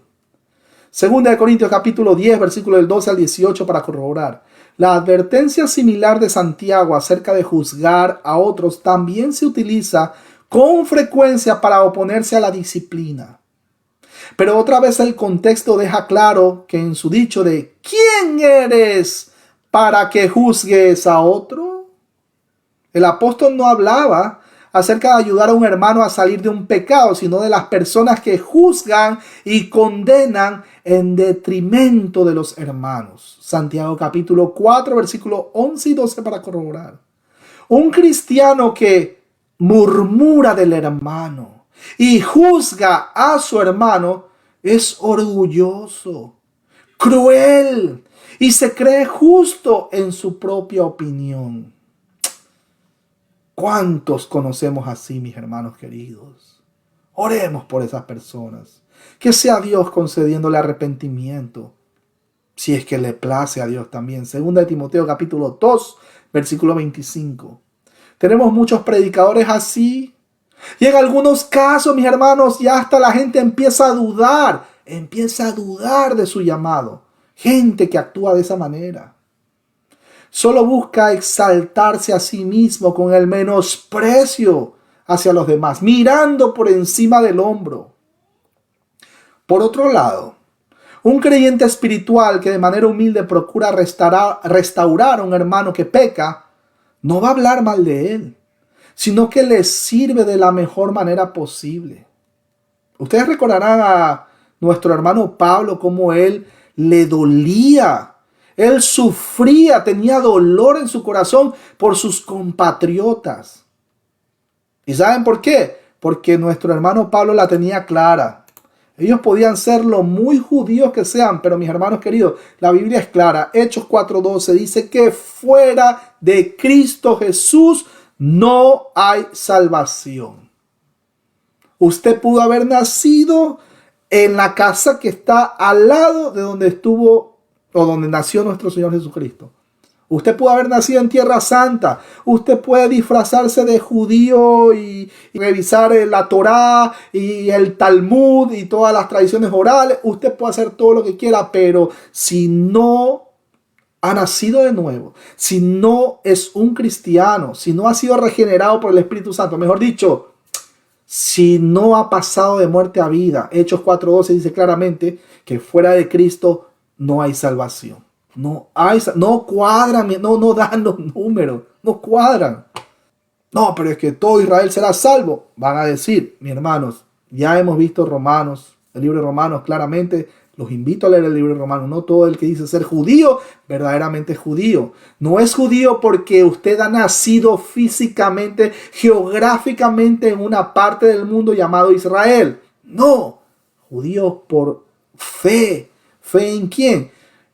Segunda de Corintios capítulo 10, versículo del 12 al 18 para corroborar. La advertencia similar de Santiago acerca de juzgar a otros también se utiliza con frecuencia para oponerse a la disciplina. Pero otra vez el contexto deja claro que en su dicho de ¿quién eres para que juzgues a otro? El apóstol no hablaba acerca de ayudar a un hermano a salir de un pecado, sino de las personas que juzgan y condenan en detrimento de los hermanos. Santiago capítulo 4, versículos 11 y 12 para corroborar. Un cristiano que murmura del hermano y juzga a su hermano es orgulloso, cruel y se cree justo en su propia opinión. ¿Cuántos conocemos así, mis hermanos queridos? Oremos por esas personas. Que sea Dios concediéndole arrepentimiento, si es que le place a Dios también. Segunda de Timoteo capítulo 2, versículo 25. Tenemos muchos predicadores así. Y en algunos casos, mis hermanos, ya hasta la gente empieza a dudar de su llamado. Gente que actúa de esa manera. Solo busca exaltarse a sí mismo con el menosprecio hacia los demás, mirando por encima del hombro. Por otro lado, un creyente espiritual que de manera humilde procura restaurar a un hermano que peca, no va a hablar mal de él, sino que le sirve de la mejor manera posible. Ustedes recordarán a nuestro hermano Pablo, cómo él le dolía. Él sufría, tenía dolor en su corazón por sus compatriotas. ¿Y saben por qué? Porque nuestro hermano Pablo la tenía clara. Ellos podían ser lo muy judíos que sean, pero mis hermanos queridos, la Biblia es clara. Hechos 4:12 dice que fuera de Cristo Jesús no hay salvación. Usted pudo haber nacido en la casa que está al lado de donde estuvo o donde nació nuestro Señor Jesucristo. Usted puede haber nacido en Tierra Santa. Usted puede disfrazarse de judío y revisar la Torá y el Talmud y todas las tradiciones orales. Usted puede hacer todo lo que quiera, pero si no ha nacido de nuevo, si no es un cristiano, si no ha sido regenerado por el Espíritu Santo, mejor dicho, si no ha pasado de muerte a vida, Hechos 4:12 dice claramente que fuera de Cristo no hay salvación. No cuadran, no dan los números, no cuadran. No, pero es que todo Israel será salvo. Van a decir, mis hermanos, ya hemos visto Romanos, el libro de Romanos claramente. Los invito a leer el libro de Romanos. No todo el que dice ser judío, verdaderamente es judío. No es judío porque usted ha nacido físicamente, geográficamente en una parte del mundo llamado Israel. No, judío por fe. ¿Fe en quién?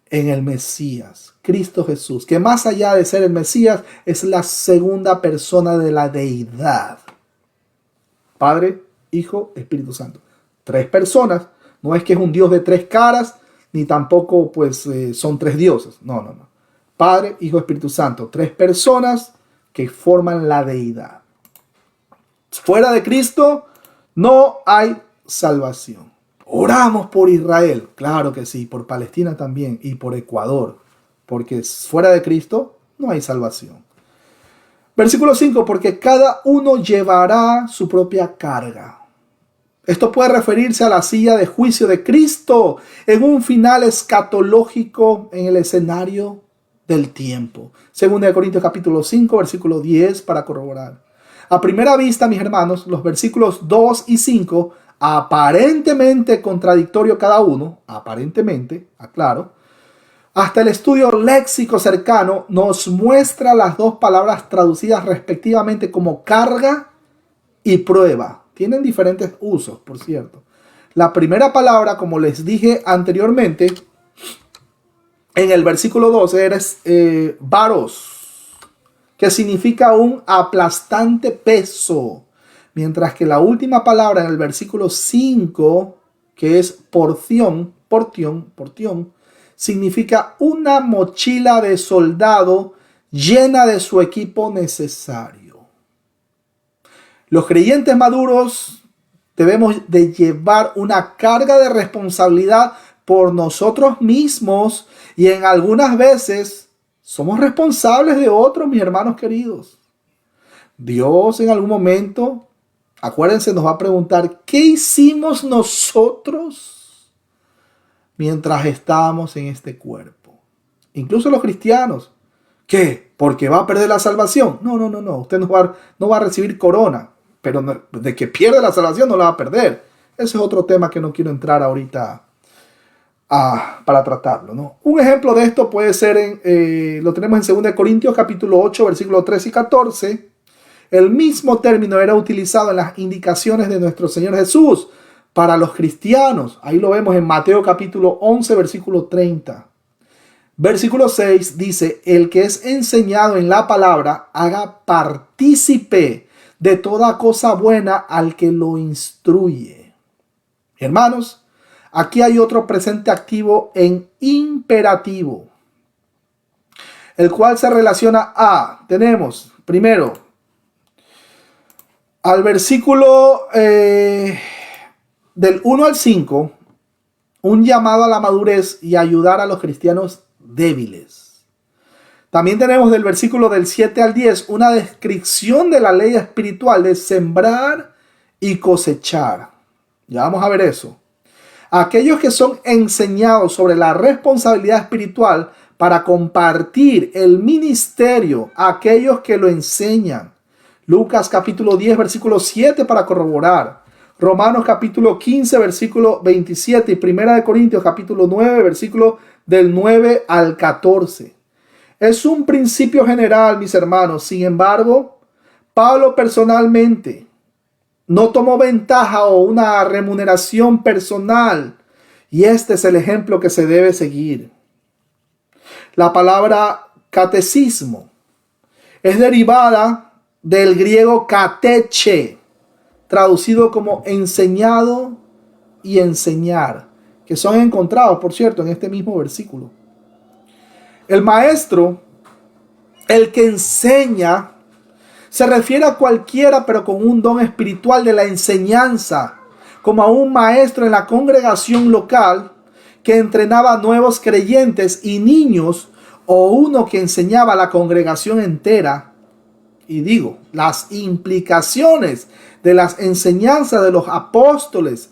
En el Mesías, Cristo Jesús, que más allá de ser el Mesías, es la segunda persona de la deidad. Padre, Hijo, Espíritu Santo. Tres personas. No es que es un Dios de tres caras, ni tampoco pues son tres dioses. No. Padre, Hijo, Espíritu Santo. Tres personas que forman la deidad. Fuera de Cristo no hay salvación. Oramos por Israel, claro que sí, por Palestina también y por Ecuador, porque fuera de Cristo no hay salvación. Versículo 5, porque cada uno llevará su propia carga. Esto puede referirse a la silla de juicio de Cristo en un final escatológico en el escenario del tiempo. Segunda de Corintios capítulo 5, versículo 10 para corroborar. A primera vista, mis hermanos, los versículos 2 y 5 aparentemente contradictorio cada uno, aparentemente, aclaro, hasta el estudio léxico cercano nos muestra las dos palabras traducidas respectivamente como carga y prueba. Tienen diferentes usos, por cierto. La primera palabra, como les dije anteriormente, en el versículo 12 es varos. que significa un aplastante peso. Mientras que la última palabra en el versículo 5, que es porción, significa una mochila de soldado llena de su equipo necesario. Los creyentes maduros debemos de llevar una carga de responsabilidad por nosotros mismos y en algunas veces somos responsables de otros, mis hermanos queridos. Dios en algún momento, acuérdense, nos va a preguntar, ¿qué hicimos nosotros mientras estábamos en este cuerpo? Incluso los cristianos. ¿Qué? ¿Porque va a perder la salvación? No. Usted no va a recibir corona, pero de que pierde la salvación no la va a perder. Ese es otro tema que no quiero entrar ahorita para tratarlo, ¿no? Un ejemplo de esto puede ser, lo tenemos en 2 Corintios capítulo 8, versículos 13 y 14. El mismo término era utilizado en las indicaciones de nuestro Señor Jesús para los cristianos. Ahí lo vemos en Mateo capítulo 11, versículo 30. Versículo 6 dice, el que es enseñado en la palabra, haga partícipe de toda cosa buena al que lo instruye. Hermanos, aquí hay otro presente activo en imperativo, el cual se relaciona tenemos primero, al versículo del 1 al 5, un llamado a la madurez y ayudar a los cristianos débiles. También tenemos del versículo del 7 al 10 una descripción de la ley espiritual de sembrar y cosechar. Ya vamos a ver eso. Aquellos que son enseñados sobre la responsabilidad espiritual para compartir el ministerio a aquellos que lo enseñan. Lucas capítulo 10 versículo 7 para corroborar. Romanos capítulo 15 versículo 27 y 1 Corintios capítulo 9 versículo del 9 al 14. Es un principio general, mis hermanos. Sin embargo, Pablo personalmente no tomó ventaja o una remuneración personal. Y este es el ejemplo que se debe seguir. La palabra catecismo es derivada del griego kateche, traducido como enseñado y enseñar, que son encontrados, por cierto, en este mismo versículo. El maestro, el que enseña, se refiere a cualquiera, pero con un don espiritual de la enseñanza, como a un maestro en la congregación local que entrenaba a nuevos creyentes y niños, o uno que enseñaba a la congregación entera. Y digo, las implicaciones de las enseñanzas de los apóstoles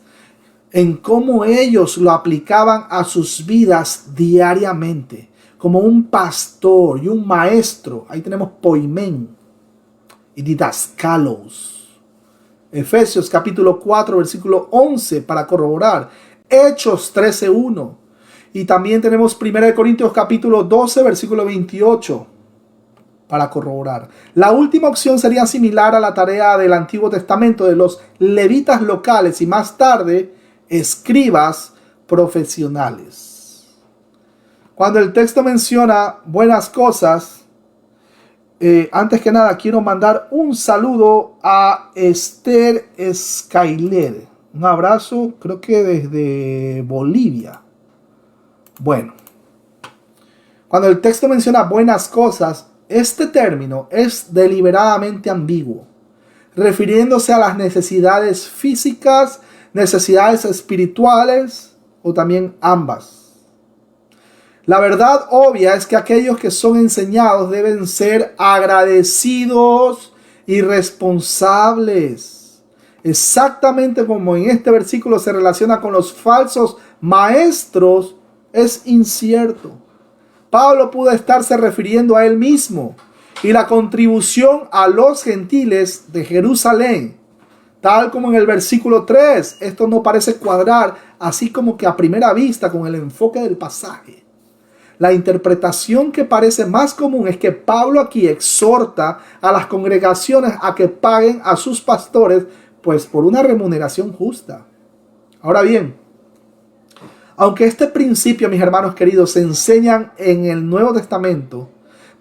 en cómo ellos lo aplicaban a sus vidas diariamente, como un pastor y un maestro. Ahí tenemos poimen y didascalos. Efesios capítulo 4 versículo 11 para corroborar. Hechos 13:1. Y también tenemos 1 Corintios capítulo 12 versículo 28 para corroborar. La última opción sería similar a la tarea del Antiguo Testamento de los levitas locales y más tarde escribas profesionales. Cuando el texto menciona buenas cosas, antes que nada quiero mandar un saludo a Esther Skyler. Un abrazo, creo que desde Bolivia. Bueno, cuando el texto menciona buenas cosas, este término es deliberadamente ambiguo, refiriéndose a las necesidades físicas, necesidades espirituales o también ambas. La verdad obvia es que aquellos que son enseñados deben ser agradecidos y responsables. Exactamente como en este versículo se relaciona con los falsos maestros, es incierto. Pablo pudo estarse refiriendo a él mismo y la contribución a los gentiles de Jerusalén. Tal como en el versículo 3, esto no parece cuadrar así como que a primera vista con el enfoque del pasaje. La interpretación que parece más común es que Pablo aquí exhorta a las congregaciones a que paguen a sus pastores, pues por una remuneración justa. Ahora bien, aunque este principio, mis hermanos queridos, se enseñan en el Nuevo Testamento,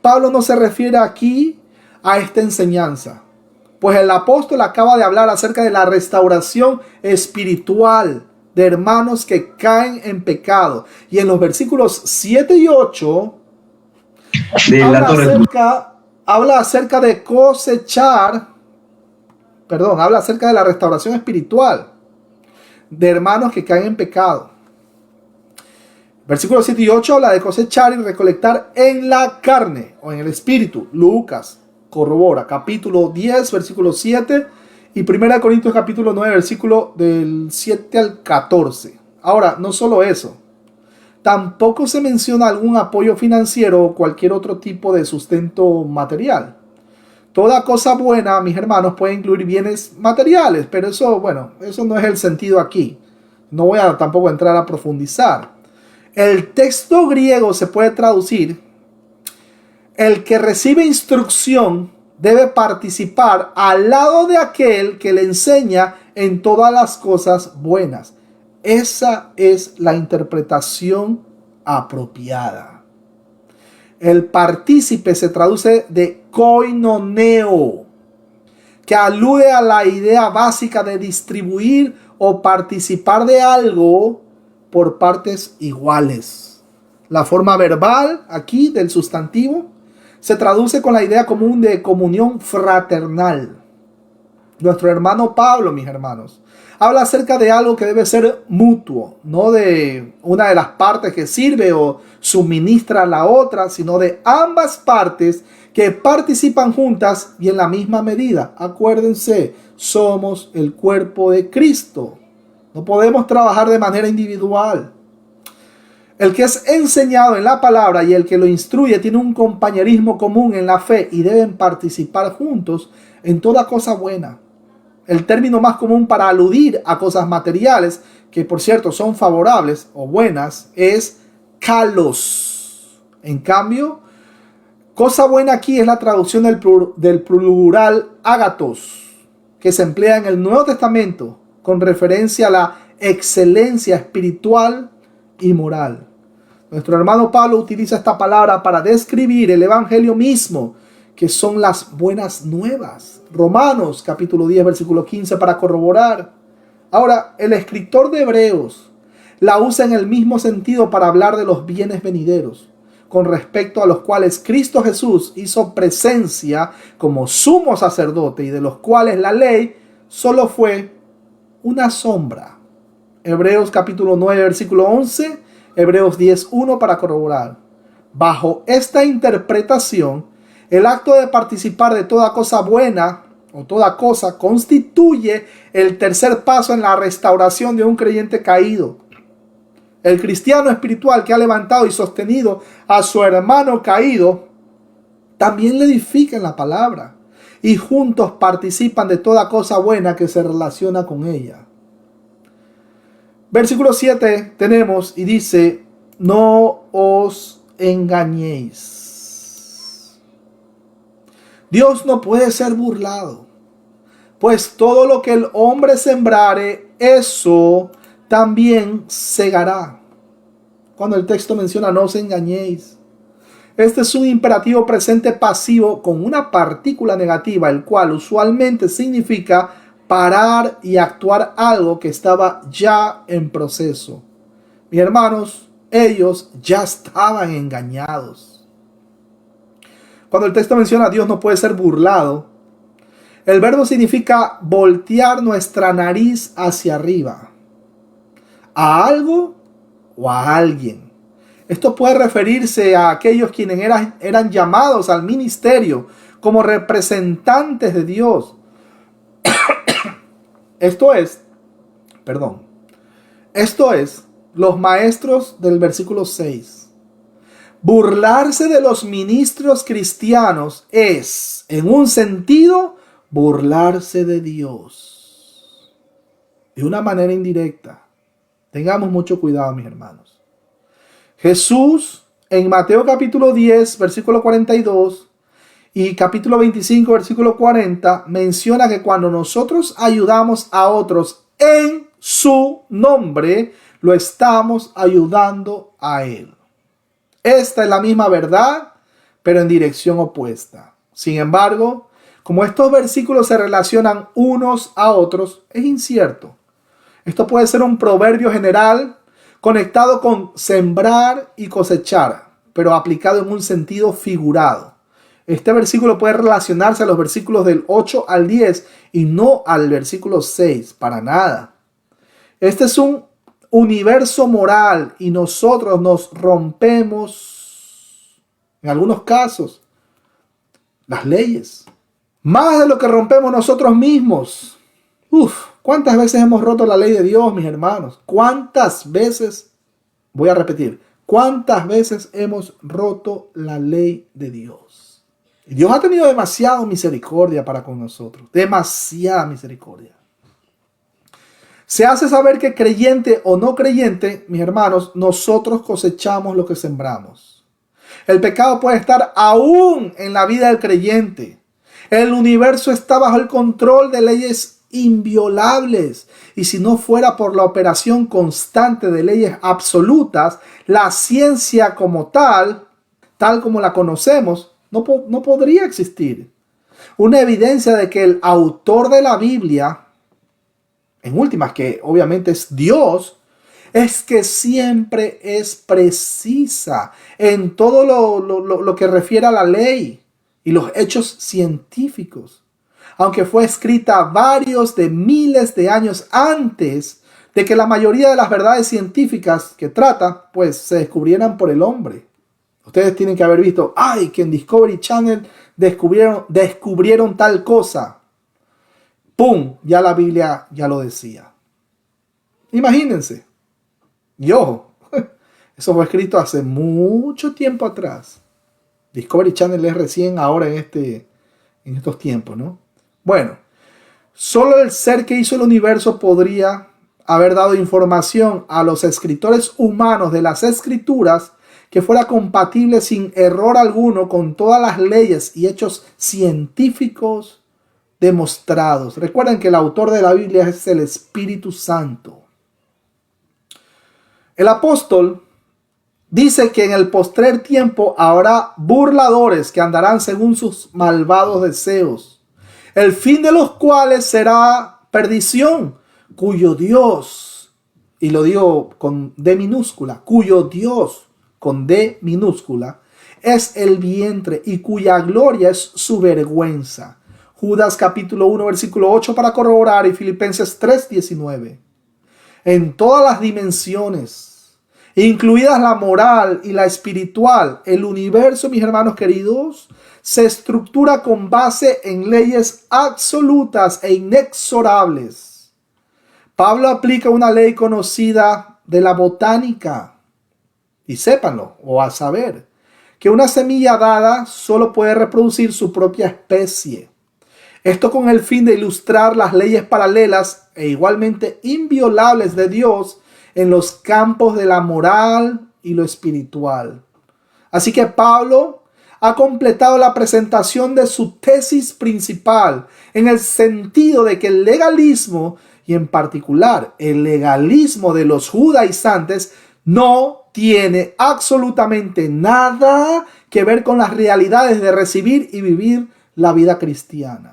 Pablo no se refiere aquí a esta enseñanza. Pues el apóstol acaba de hablar acerca de la restauración espiritual de hermanos que caen en pecado. Y en los versículos 7 y 8 habla acerca de habla acerca de la restauración espiritual de hermanos que caen en pecado. Versículos 7 y 8 habla de cosechar y recolectar en la carne o en el espíritu. Lucas corrobora, capítulo 10, versículo 7 y 1 Corintios capítulo 9, versículo del 7 al 14. Ahora, no solo eso, tampoco se menciona algún apoyo financiero o cualquier otro tipo de sustento material. Toda cosa buena, mis hermanos, puede incluir bienes materiales, pero eso no es el sentido aquí. No voy a tampoco entrar a profundizar. El texto griego se puede traducir: el que recibe instrucción debe participar al lado de aquel que le enseña en todas las cosas buenas. Esa es la interpretación apropiada. El partícipe se traduce de koinoneo, que alude a la idea básica de distribuir o participar de algo por partes iguales. La forma verbal aquí del sustantivo se traduce con la idea común de comunión fraternal. Nuestro hermano Pablo, mis hermanos, habla acerca de algo que debe ser mutuo, no de una de las partes que sirve o suministra a la otra, sino de ambas partes que participan juntas y en la misma medida. Acuérdense, somos el cuerpo de Cristo. No podemos trabajar de manera individual. El que es enseñado en la palabra y el que lo instruye tiene un compañerismo común en la fe y deben participar juntos en toda cosa buena. El término más común para aludir a cosas materiales, que por cierto son favorables o buenas, es kalos. En cambio, cosa buena aquí es la traducción del plural ágatos, que se emplea en el Nuevo Testamento con referencia a la excelencia espiritual y moral. Nuestro hermano Pablo utiliza esta palabra para describir el evangelio mismo, que son las buenas nuevas. Romanos capítulo 10 versículo 15 para corroborar. Ahora, el escritor de Hebreos la usa en el mismo sentido para hablar de los bienes venideros, con respecto a los cuales Cristo Jesús hizo presencia como sumo sacerdote y de los cuales la ley solo fue una sombra. Hebreos capítulo 9 versículo 11, Hebreos 10:1 para corroborar. Bajo esta interpretación, el acto de participar de toda cosa buena o toda cosa constituye el tercer paso en la restauración de un creyente caído. El cristiano espiritual que ha levantado y sostenido a su hermano caído también le edifica en la palabra y juntos participan de toda cosa buena que se relaciona con ella. Versículo 7 tenemos y dice: no os engañéis. Dios no puede ser burlado, pues todo lo que el hombre sembrare, eso también segará. Cuando el texto menciona no os engañéis, este es un imperativo presente pasivo con una partícula negativa, el cual usualmente significa parar y actuar algo que estaba ya en proceso. Mis hermanos, ellos ya estaban engañados. Cuando el texto menciona Dios no puede ser burlado, el verbo significa voltear nuestra nariz hacia arriba, a algo o a alguien. Esto puede referirse a aquellos quienes eran llamados al ministerio como representantes de Dios. Esto es, los maestros del versículo 6. Burlarse de los ministros cristianos es, en un sentido, burlarse de Dios. De una manera indirecta. Tengamos mucho cuidado, mis hermanos. Jesús, en Mateo capítulo 10, versículo 42, y capítulo 25, versículo 40, menciona que cuando nosotros ayudamos a otros en su nombre, lo estamos ayudando a Él. Esta es la misma verdad, pero en dirección opuesta. Sin embargo, como estos versículos se relacionan unos a otros, es incierto. Esto puede ser un proverbio general conectado con sembrar y cosechar, pero aplicado en un sentido figurado. Este versículo puede relacionarse a los versículos del 8 al 10 y no al versículo 6, para nada. Este es un universo moral y nosotros nos rompemos, en algunos casos, las leyes. Más de lo que rompemos nosotros mismos. ¿Cuántas veces hemos roto la ley de Dios, mis hermanos? ¿Cuántas veces, voy a repetir, cuántas veces hemos roto la ley de Dios? Y Dios ha tenido demasiada misericordia para con nosotros. Demasiada misericordia. Se hace saber que creyente o no creyente, mis hermanos, nosotros cosechamos lo que sembramos. El pecado puede estar aún en la vida del creyente. El universo está bajo el control de leyes inviolables. Y si no fuera por la operación constante de leyes absolutas, la ciencia como tal como la conocemos, no podría existir. Una evidencia de que el autor de la Biblia, en últimas, que obviamente es Dios, es que siempre es precisa en todo lo que refiere a la ley y los hechos científicos. Aunque fue escrita varios de miles de años antes de que la mayoría de las verdades científicas que trata, pues se descubrieran por el hombre. Ustedes tienen que haber visto, que en Discovery Channel descubrieron tal cosa. ¡Pum! Ya la Biblia ya lo decía. Imagínense. Y ojo, eso fue escrito hace mucho tiempo atrás. Discovery Channel es recién ahora en estos tiempos, ¿no? Bueno, solo el ser que hizo el universo podría haber dado información a los escritores humanos de las escrituras que fuera compatible sin error alguno con todas las leyes y hechos científicos demostrados. Recuerden que el autor de la Biblia es el Espíritu Santo. El apóstol dice que en el postrer tiempo habrá burladores que andarán según sus malvados deseos, el fin de los cuales será perdición, cuyo Dios, y lo digo con D minúscula, cuyo Dios con D minúscula es el vientre y cuya gloria es su vergüenza. Judas capítulo 1 versículo 8 para corroborar y Filipenses 3:19. En todas las dimensiones, incluidas la moral y la espiritual, el universo, mis hermanos queridos, se estructura con base en leyes absolutas e inexorables. Pablo aplica una ley conocida de la botánica. Y sépanlo, o a saber, que una semilla dada solo puede reproducir su propia especie. Esto con el fin de ilustrar las leyes paralelas e igualmente inviolables de Dios en los campos de la moral y lo espiritual. Así que Pablo ha completado la presentación de su tesis principal en el sentido de que el legalismo, y en particular el legalismo de los judaizantes, no tiene absolutamente nada que ver con las realidades de recibir y vivir la vida cristiana.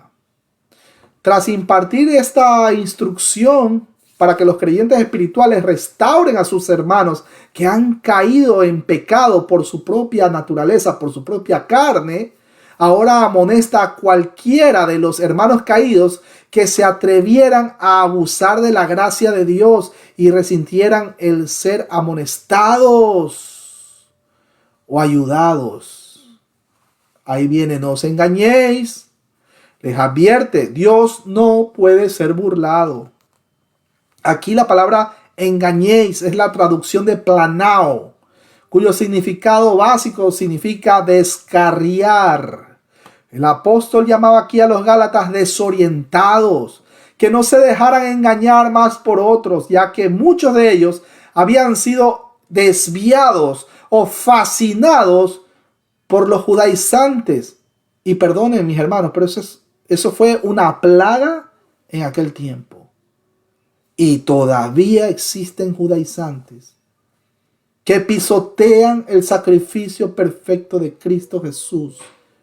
Tras impartir esta instrucción para que los creyentes espirituales restauren a sus hermanos que han caído en pecado por su propia naturaleza, por su propia carne, ahora amonesta a cualquiera de los hermanos caídos que se atrevieran a abusar de la gracia de Dios y resintieran el ser amonestados o ayudados. Ahí viene, no os engañéis. Les advierte, Dios no puede ser burlado. Aquí la palabra engañéis es la traducción de planao, cuyo significado básico significa descarriar. El apóstol llamaba aquí a los gálatas desorientados, que no se dejaran engañar más por otros, ya que muchos de ellos habían sido desviados o fascinados por los judaizantes. Y perdonen, mis hermanos, pero eso fue una plaga en aquel tiempo. Y todavía existen judaizantes que pisotean el sacrificio perfecto de Cristo Jesús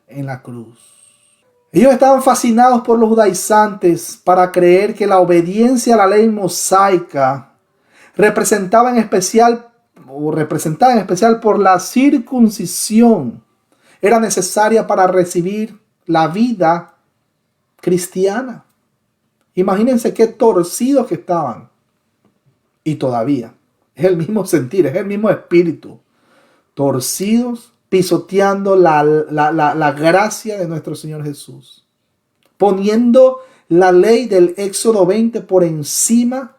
en la cruz. Ellos estaban fascinados por los judaizantes para creer que la obediencia a la ley mosaica representaba en especial por la circuncisión era necesaria para recibir la vida cristiana. Imagínense qué torcidos que estaban. Y todavía es el mismo sentir, es el mismo espíritu. Torcidos, pisoteando la gracia de nuestro Señor Jesús. Poniendo la ley del Éxodo 20 por encima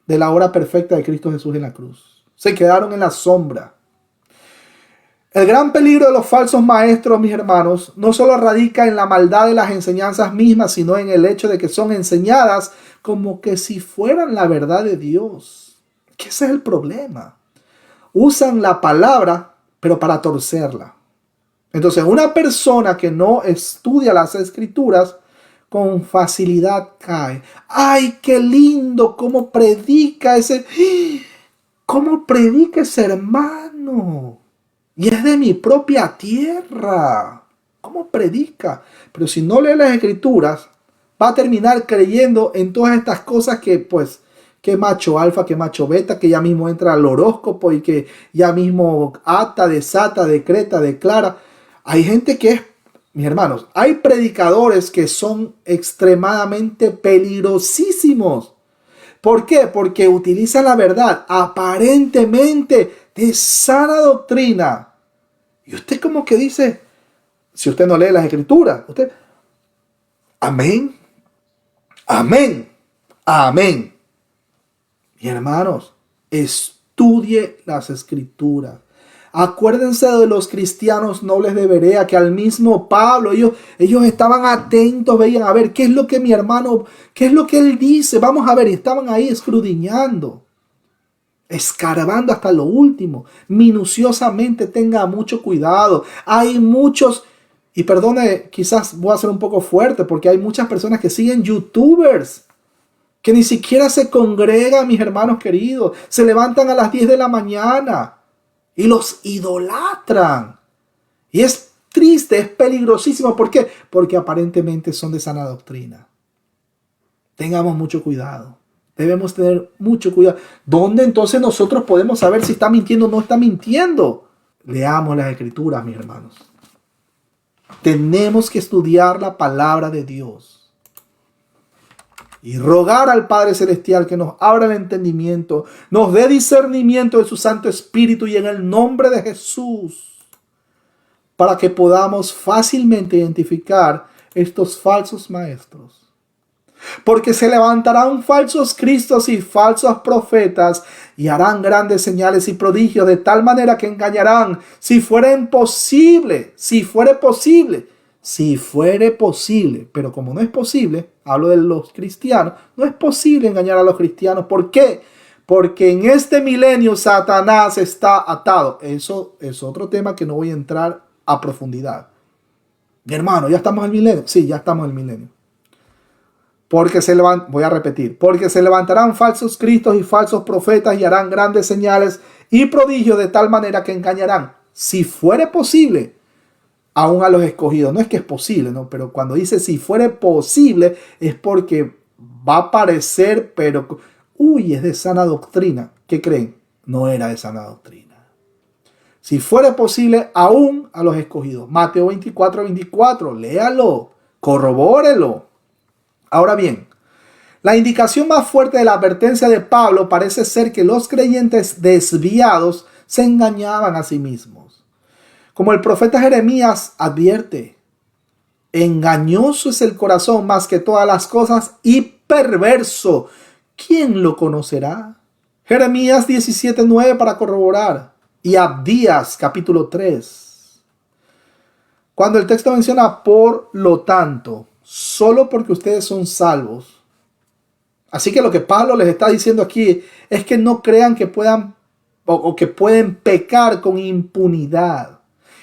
de la obra perfecta de Cristo Jesús en la cruz. Se quedaron en la sombra. El gran peligro de los falsos maestros, mis hermanos, no solo radica en la maldad de las enseñanzas mismas, sino en el hecho de que son enseñadas como que si fueran la verdad de Dios. Que ese es el problema. Usan la palabra, pero para torcerla. Entonces, una persona que no estudia las escrituras, con facilidad cae. ¡Ay, qué lindo! ¿Cómo predica ese? ¿Cómo predica ese hermano? Y es de mi propia tierra. ¿Cómo predica? Pero si no lee las escrituras, va a terminar creyendo en todas estas cosas que, pues, que macho alfa, que macho beta, que ya mismo entra al horóscopo y que ya mismo ata, desata, decreta, declara. Hay gente que es, mis hermanos, hay predicadores que son extremadamente peligrosísimos. ¿Por qué? Porque utilizan la verdad aparentemente de sana doctrina. Y usted como que dice, si usted no lee las escrituras, usted, amén, amén, amén. Y hermanos, estudie las escrituras. Acuérdense de los cristianos nobles de Berea, que al mismo Pablo, ellos estaban atentos, veían a ver qué es lo que mi hermano, qué es lo que él dice. Vamos a ver, y estaban ahí escudriñando, escarbando hasta lo último, minuciosamente. Tenga mucho cuidado. Hay muchos, y perdone, quizás voy a ser un poco fuerte, porque hay muchas personas que siguen youtubers, que ni siquiera se congregan, mis hermanos queridos, se levantan a las 10 de la mañana y los idolatran. Y es triste, es peligrosísimo. ¿Por qué? Porque aparentemente son de sana doctrina. Tengamos mucho cuidado. Debemos tener mucho cuidado. ¿Dónde entonces nosotros podemos saber si está mintiendo o no está mintiendo? Leamos las escrituras, mis hermanos. Tenemos que estudiar la palabra de Dios y rogar al Padre Celestial que nos abra el entendimiento, nos dé discernimiento de su Santo Espíritu y en el nombre de Jesús, para que podamos fácilmente identificar estos falsos maestros. Porque se levantarán falsos cristos y falsos profetas y harán grandes señales y prodigios de tal manera que engañarán, si fuere posible, pero como no es posible, hablo de los cristianos, no es posible engañar a los cristianos. ¿Por qué? Porque en este milenio Satanás está atado. Eso es otro tema que no voy a entrar a profundidad. Mi hermano, ¿ya estamos en el milenio? Sí, ya estamos en el milenio. Porque voy a repetir, porque se levantarán falsos cristos y falsos profetas y harán grandes señales y prodigios de tal manera que engañarán, si fuere posible, aún a los escogidos. No es que es posible, ¿no? Pero cuando dice si fuere posible, es porque va a parecer, pero, es de sana doctrina. ¿Qué creen? No era de sana doctrina. Si fuere posible, aún a los escogidos. Mateo 24:24, léalo, corrobórelo. Ahora bien, la indicación más fuerte de la advertencia de Pablo parece ser que los creyentes desviados se engañaban a sí mismos. Como el profeta Jeremías advierte, engañoso es el corazón más que todas las cosas y perverso. ¿Quién lo conocerá? Jeremías 17:9 para corroborar. Y Abdías capítulo 3. Cuando el texto menciona por lo tanto, solo porque ustedes son salvos. Así que lo que Pablo les está diciendo aquí es que no crean que puedan o que pueden pecar con impunidad.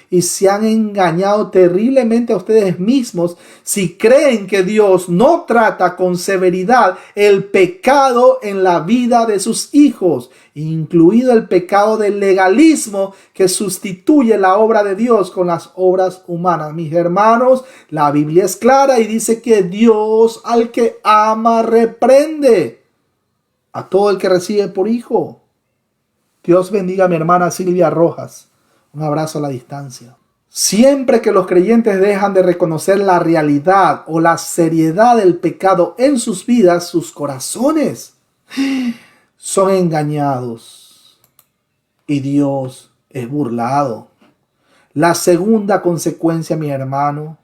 y se han engañado terriblemente a ustedes mismos si creen que Dios no trata con severidad el pecado en la vida de sus hijos, incluido el pecado del legalismo que sustituye la obra de Dios con las obras humanas. Mis hermanos, la Biblia es clara y dice que Dios al que ama reprende a todo el que recibe por hijo. Dios bendiga a mi hermana Silvia Rojas. Un abrazo a la distancia. Siempre que los creyentes dejan de reconocer la realidad o la seriedad del pecado en sus vidas, sus corazones son engañados y Dios es burlado. La segunda consecuencia, mi hermano,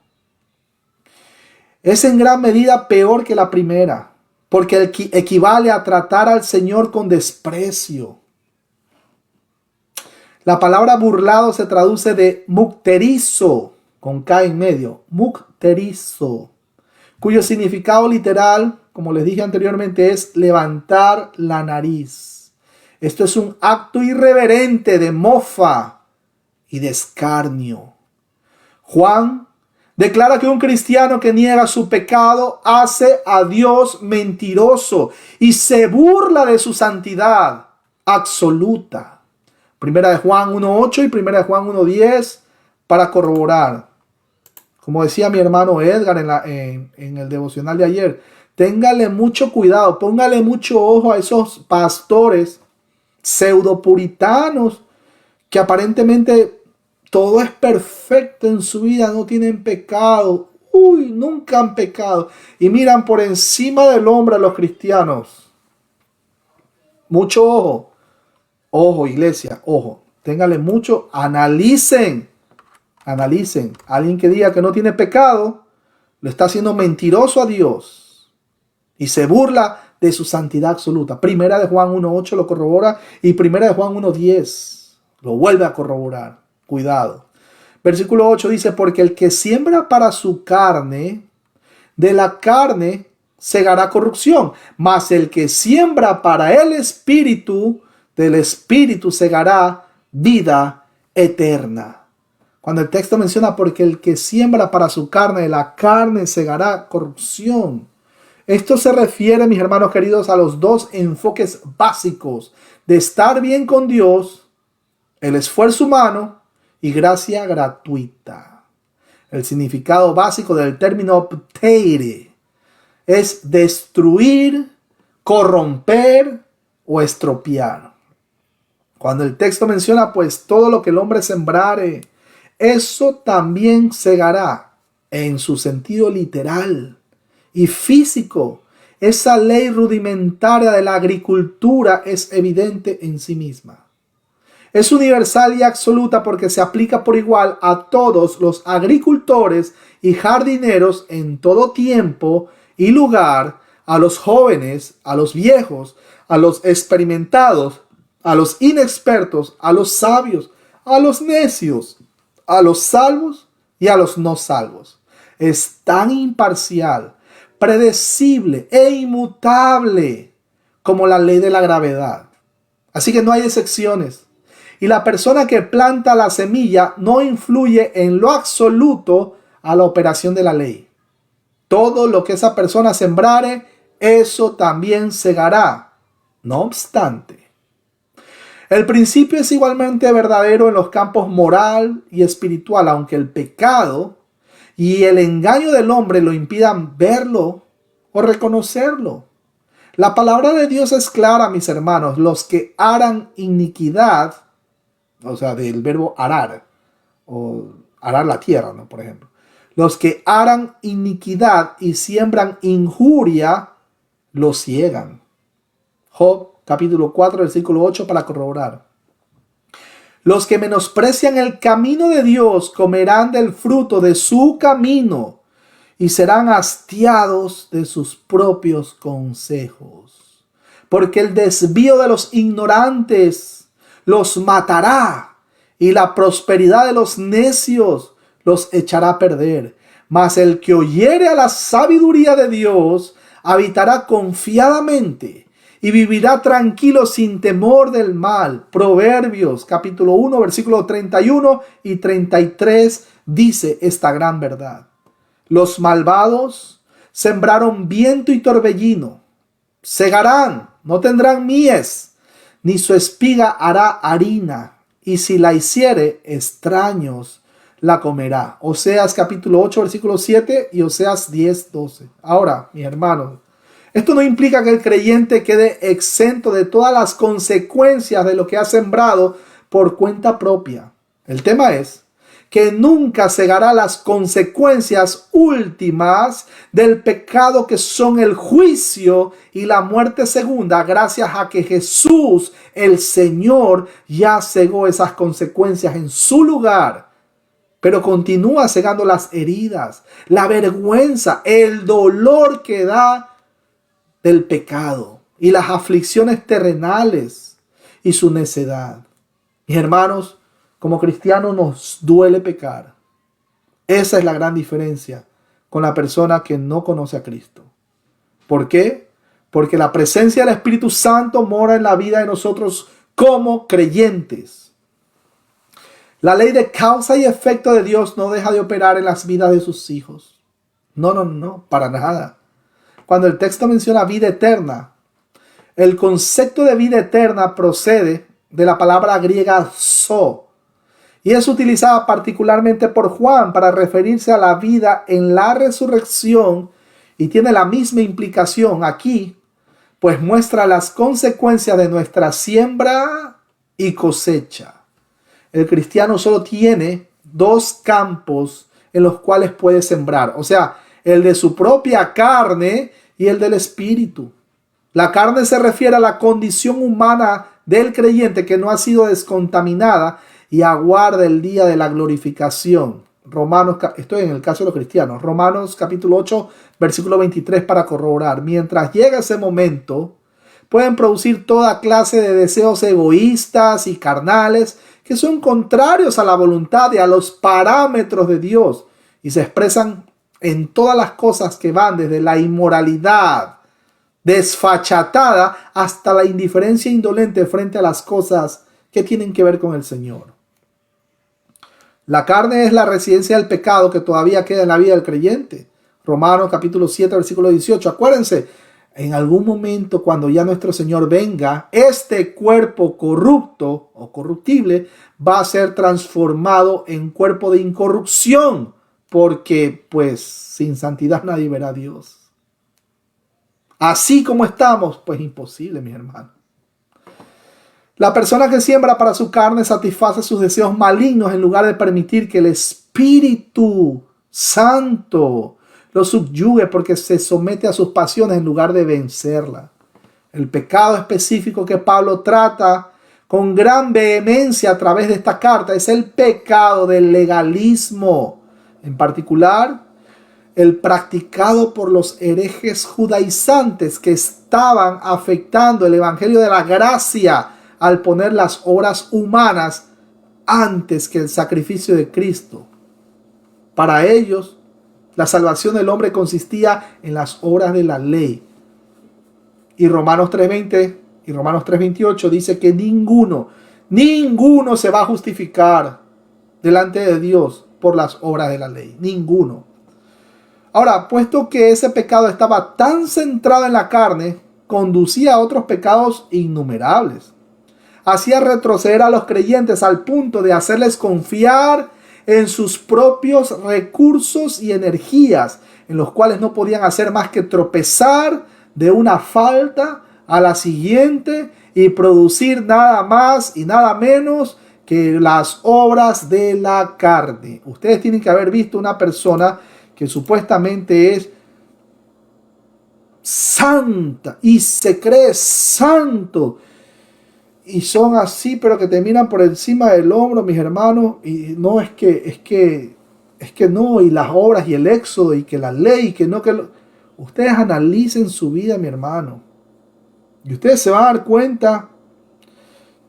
es en gran medida peor que la primera, porque equivale a tratar al Señor con desprecio. La palabra burlado se traduce de mukterizo, con K en medio, mukterizo, cuyo significado literal, como les dije anteriormente, es levantar la nariz. Esto es un acto irreverente de mofa y de escarnio. Juan declara que un cristiano que niega su pecado hace a Dios mentiroso y se burla de su santidad absoluta. Primera de Juan 1.8 y Primera de Juan 1.10 para corroborar. Como decía mi hermano Edgar en el devocional de ayer, téngale mucho cuidado, póngale mucho ojo a esos pastores pseudopuritanos que aparentemente todo es perfecto en su vida, no tienen pecado. Nunca han pecado. Y miran por encima del hombro a los cristianos. Mucho ojo. Ojo, iglesia, ojo. Téngale mucho. Analicen. Alguien que diga que no tiene pecado, lo está haciendo mentiroso a Dios. Y se burla de su santidad absoluta. Primera de Juan 1.8 lo corrobora y Primera de Juan 1.10 lo vuelve a corroborar. Cuidado. Versículo 8 dice, porque el que siembra para su carne, de la carne segará corrupción, mas el que siembra para el espíritu, del espíritu segará vida eterna. Cuando el texto menciona porque el que siembra para su carne, de la carne segará corrupción. Esto se refiere, mis hermanos queridos, a los dos enfoques básicos de estar bien con Dios, el esfuerzo humano y gracia gratuita. El significado básico del término pteire es destruir, corromper o estropear. Cuando el texto menciona, pues todo lo que el hombre sembrare, eso también segará en su sentido literal y físico. Esa ley rudimentaria de la agricultura es evidente en sí misma. Es universal y absoluta porque se aplica por igual a todos los agricultores y jardineros en todo tiempo y lugar, a los jóvenes, a los viejos, a los experimentados, a los inexpertos, a los sabios, a los necios, a los salvos y a los no salvos. Es tan imparcial, predecible e inmutable como la ley de la gravedad. Así que no hay excepciones. Y la persona que planta la semilla no influye en lo absoluto a la operación de la ley. Todo lo que esa persona sembrare, eso también segará. No obstante, el principio es igualmente verdadero en los campos moral y espiritual, aunque el pecado y el engaño del hombre lo impidan verlo o reconocerlo. La palabra de Dios es clara, mis hermanos. Los que aran iniquidad, o sea, del verbo arar, o arar la tierra, ¿no? Por ejemplo. Los que aran iniquidad y siembran injuria, lo ciegan. Job capítulo 4, versículo 8 para corroborar. Los que menosprecian el camino de Dios comerán del fruto de su camino y serán hastiados de sus propios consejos. Porque el desvío de los ignorantes los matará y la prosperidad de los necios los echará a perder. Mas el que oyere a la sabiduría de Dios habitará confiadamente y vivirá tranquilo sin temor del mal. Proverbios capítulo 1, versículo 31 y 33 dice esta gran verdad. Los malvados sembraron viento y torbellino. Segarán, no tendrán mies, ni su espiga hará harina, y si la hiciere, extraños la comerá. Oseas capítulo 8, versículo 7 y Oseas 10, 12. Ahora, mis hermanos, esto no implica que el creyente quede exento de todas las consecuencias de lo que ha sembrado por cuenta propia. El tema es que nunca cegará las consecuencias últimas del pecado, que son el juicio y la muerte segunda, gracias a que Jesús, el Señor, ya cegó esas consecuencias en su lugar. Pero continúa cegando las heridas, la vergüenza, el dolor que da del pecado y las aflicciones terrenales y su necedad. Mis hermanos, como cristianos nos duele pecar. Esa es la gran diferencia con la persona que no conoce a Cristo. ¿Por qué? Porque la presencia del Espíritu Santo mora en la vida de nosotros como creyentes. La ley de causa y efecto de Dios no deja de operar en las vidas de sus hijos. No, para nada. Cuando el texto menciona vida eterna, el concepto de vida eterna procede de la palabra griega zo, y es utilizada particularmente por Juan para referirse a la vida en la resurrección, y tiene la misma implicación aquí, pues muestra las consecuencias de nuestra siembra y cosecha. El cristiano solo tiene dos campos en los cuales puede sembrar, o sea, el de su propia carne y el del espíritu. La carne se refiere a la condición humana del creyente que no ha sido descontaminada y aguarda el día de la glorificación. Estoy en el caso de los cristianos. Romanos capítulo 8, versículo 23 para corroborar. Mientras llega ese momento, pueden producir toda clase de deseos egoístas y carnales que son contrarios a la voluntad y a los parámetros de Dios, y se expresan en todas las cosas que van desde la inmoralidad desfachatada hasta la indiferencia indolente frente a las cosas que tienen que ver con el Señor. La carne es la residencia del pecado que todavía queda en la vida del creyente. Romanos capítulo 7, versículo 18. Acuérdense, en algún momento cuando ya nuestro Señor venga, este cuerpo corrupto o corruptible va a ser transformado en cuerpo de incorrupción, porque pues sin santidad nadie verá a Dios. Así como estamos, pues imposible, mi hermano. La persona que siembra para su carne satisface sus deseos malignos en lugar de permitir que el Espíritu Santo lo subyugue, porque se somete a sus pasiones en lugar de vencerla. El pecado específico que Pablo trata con gran vehemencia a través de esta carta es el pecado del legalismo. En particular, el practicado por los herejes judaizantes que estaban afectando el evangelio de la gracia al poner las obras humanas antes que el sacrificio de Cristo. Para ellos, la salvación del hombre consistía en las obras de la ley. Y Romanos 3:20 y Romanos 3:28 dice que ninguno se va a justificar delante de Dios por las obras de la ley. Ninguno. Ahora, puesto que ese pecado estaba tan centrado en la carne, conducía a otros pecados innumerables. Hacía retroceder a los creyentes al punto de hacerles confiar en sus propios recursos y energías, en los cuales no podían hacer más que tropezar de una falta a la siguiente y producir nada más y nada menos que las obras de la carne. Ustedes tienen que haber visto una persona que supuestamente es santa y se cree santo, y son así, pero que te miran por encima del hombro, mis hermanos, y no es que no, y las obras y el éxodo y que la ley, que no, ustedes analicen su vida, mi hermano, y ustedes se van a dar cuenta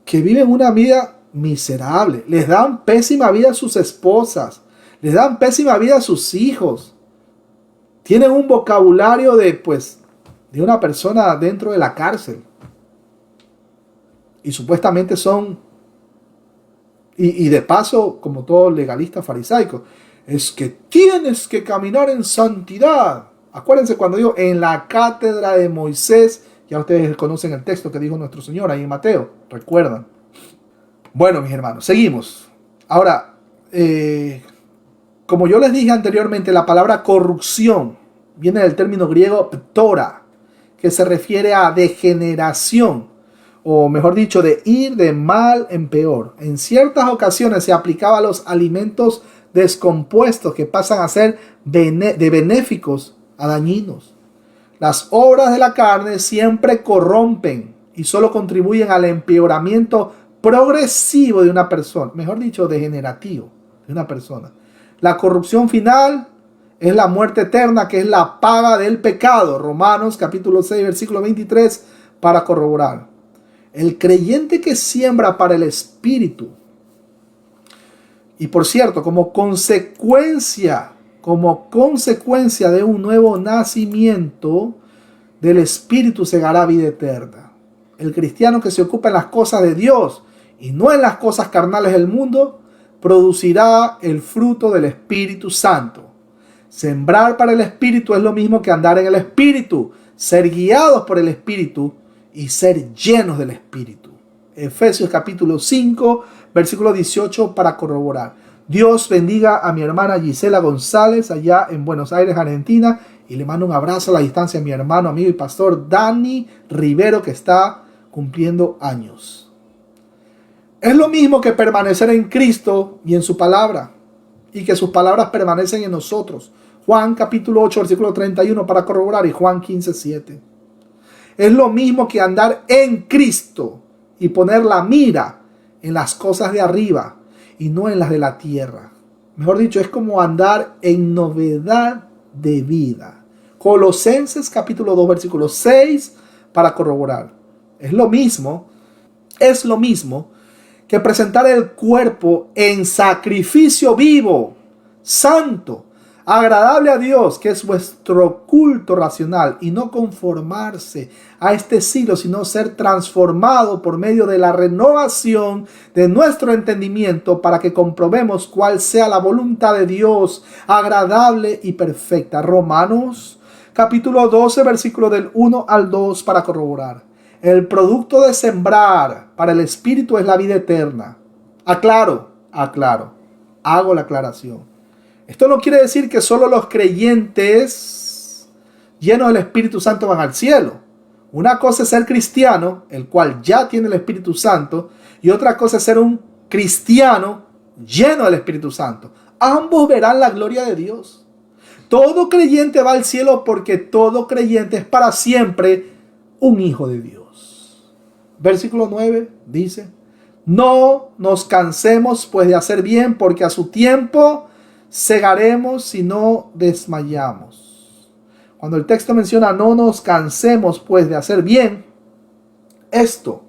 que viven una vida miserable. Les dan pésima vida a sus esposas, les dan pésima vida a sus hijos. Tienen un vocabulario de una persona dentro de la cárcel. y supuestamente son, y de paso, como todo legalista farisaico, es que tienes que caminar en santidad. Acuérdense cuando digo en la cátedra de Moisés, ya ustedes conocen el texto que dijo nuestro Señor ahí en Mateo, recuerdan. Bueno, mis hermanos, seguimos. Ahora, como yo les dije anteriormente, la palabra corrupción viene del término griego ptora, que se refiere a degeneración, o mejor dicho, de ir de mal en peor. En ciertas ocasiones se aplicaba a los alimentos descompuestos que pasan a ser de benéficos a dañinos. Las obras de la carne siempre corrompen y solo contribuyen al empeoramiento progresivo de una persona, mejor dicho, degenerativo de una persona. La corrupción final es la muerte eterna, que es la paga del pecado. Romanos capítulo 6, versículo 23, para corroborar. El creyente que siembra para el Espíritu, y por cierto, como consecuencia de un nuevo nacimiento del Espíritu, segará vida eterna. El cristiano que se ocupa en las cosas de Dios y no en las cosas carnales del mundo, producirá el fruto del Espíritu Santo. Sembrar para el Espíritu es lo mismo que andar en el Espíritu, ser guiados por el Espíritu y ser llenos del Espíritu. Efesios capítulo 5, versículo 18, para corroborar. Dios bendiga a mi hermana Gisela González allá en Buenos Aires, Argentina, y le mando un abrazo a la distancia a mi hermano, amigo y pastor Dani Rivero, que está cumpliendo años. Es lo mismo que permanecer en Cristo y en su palabra, y que sus palabras permanecen en nosotros. Juan capítulo 8, versículo 31 para corroborar, y Juan 15, 7. Es lo mismo que andar en Cristo y poner la mira en las cosas de arriba y no en las de la tierra. Mejor dicho, es como andar en novedad de vida. Colosenses capítulo 2, versículo 6 para corroborar. Es lo mismo que presentar el cuerpo en sacrificio vivo, santo, agradable a Dios, que es vuestro culto racional, y no conformarse a este siglo, sino ser transformado por medio de la renovación de nuestro entendimiento, para que comprobemos cuál sea la voluntad de Dios, agradable y perfecta. Romanos capítulo 12, versículo del 1 al 2 para corroborar. El producto de sembrar para el Espíritu es la vida eterna. Aclaro, hago la aclaración. Esto no quiere decir que solo los creyentes llenos del Espíritu Santo van al cielo. Una cosa es ser cristiano, el cual ya tiene el Espíritu Santo, y otra cosa es ser un cristiano lleno del Espíritu Santo. Ambos verán la gloria de Dios. Todo creyente va al cielo porque todo creyente es para siempre un hijo de Dios. Versículo 9 dice: no nos cansemos pues de hacer bien, porque a su tiempo segaremos si no desmayamos. Cuando el texto menciona no nos cansemos pues de hacer bien, esto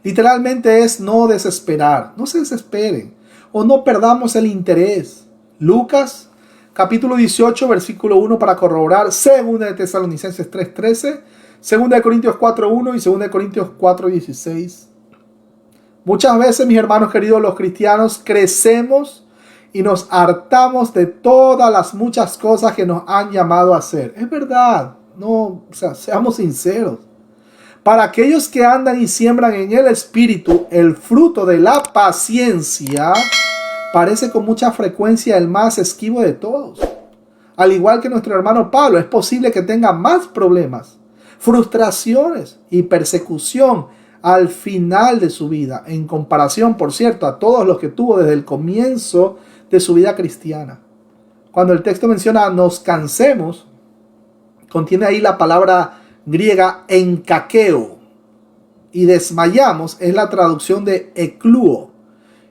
literalmente es no desesperar. No se desesperen o no perdamos el interés. Lucas capítulo 18 versículo 1 para corroborar. 2 de Tesalonicenses 3:13, 2 de Corintios 4:1 y 2 de Corintios 4:16. Muchas veces, mis hermanos queridos, los cristianos crecemos y nos hartamos de todas las muchas cosas que nos han llamado a hacer. Es verdad, seamos sinceros. Para aquellos que andan y siembran en el Espíritu, el fruto de la paciencia parece con mucha frecuencia el más esquivo de todos. Al igual que nuestro hermano Pablo, es posible que tenga más problemas, frustraciones y persecución al final de su vida, en comparación, por cierto, a todos los que tuvo desde el comienzo de su vida cristiana. Cuando el texto menciona nos cansemos, contiene ahí la palabra griega enkakeo, y desmayamos es la traducción de ekluo,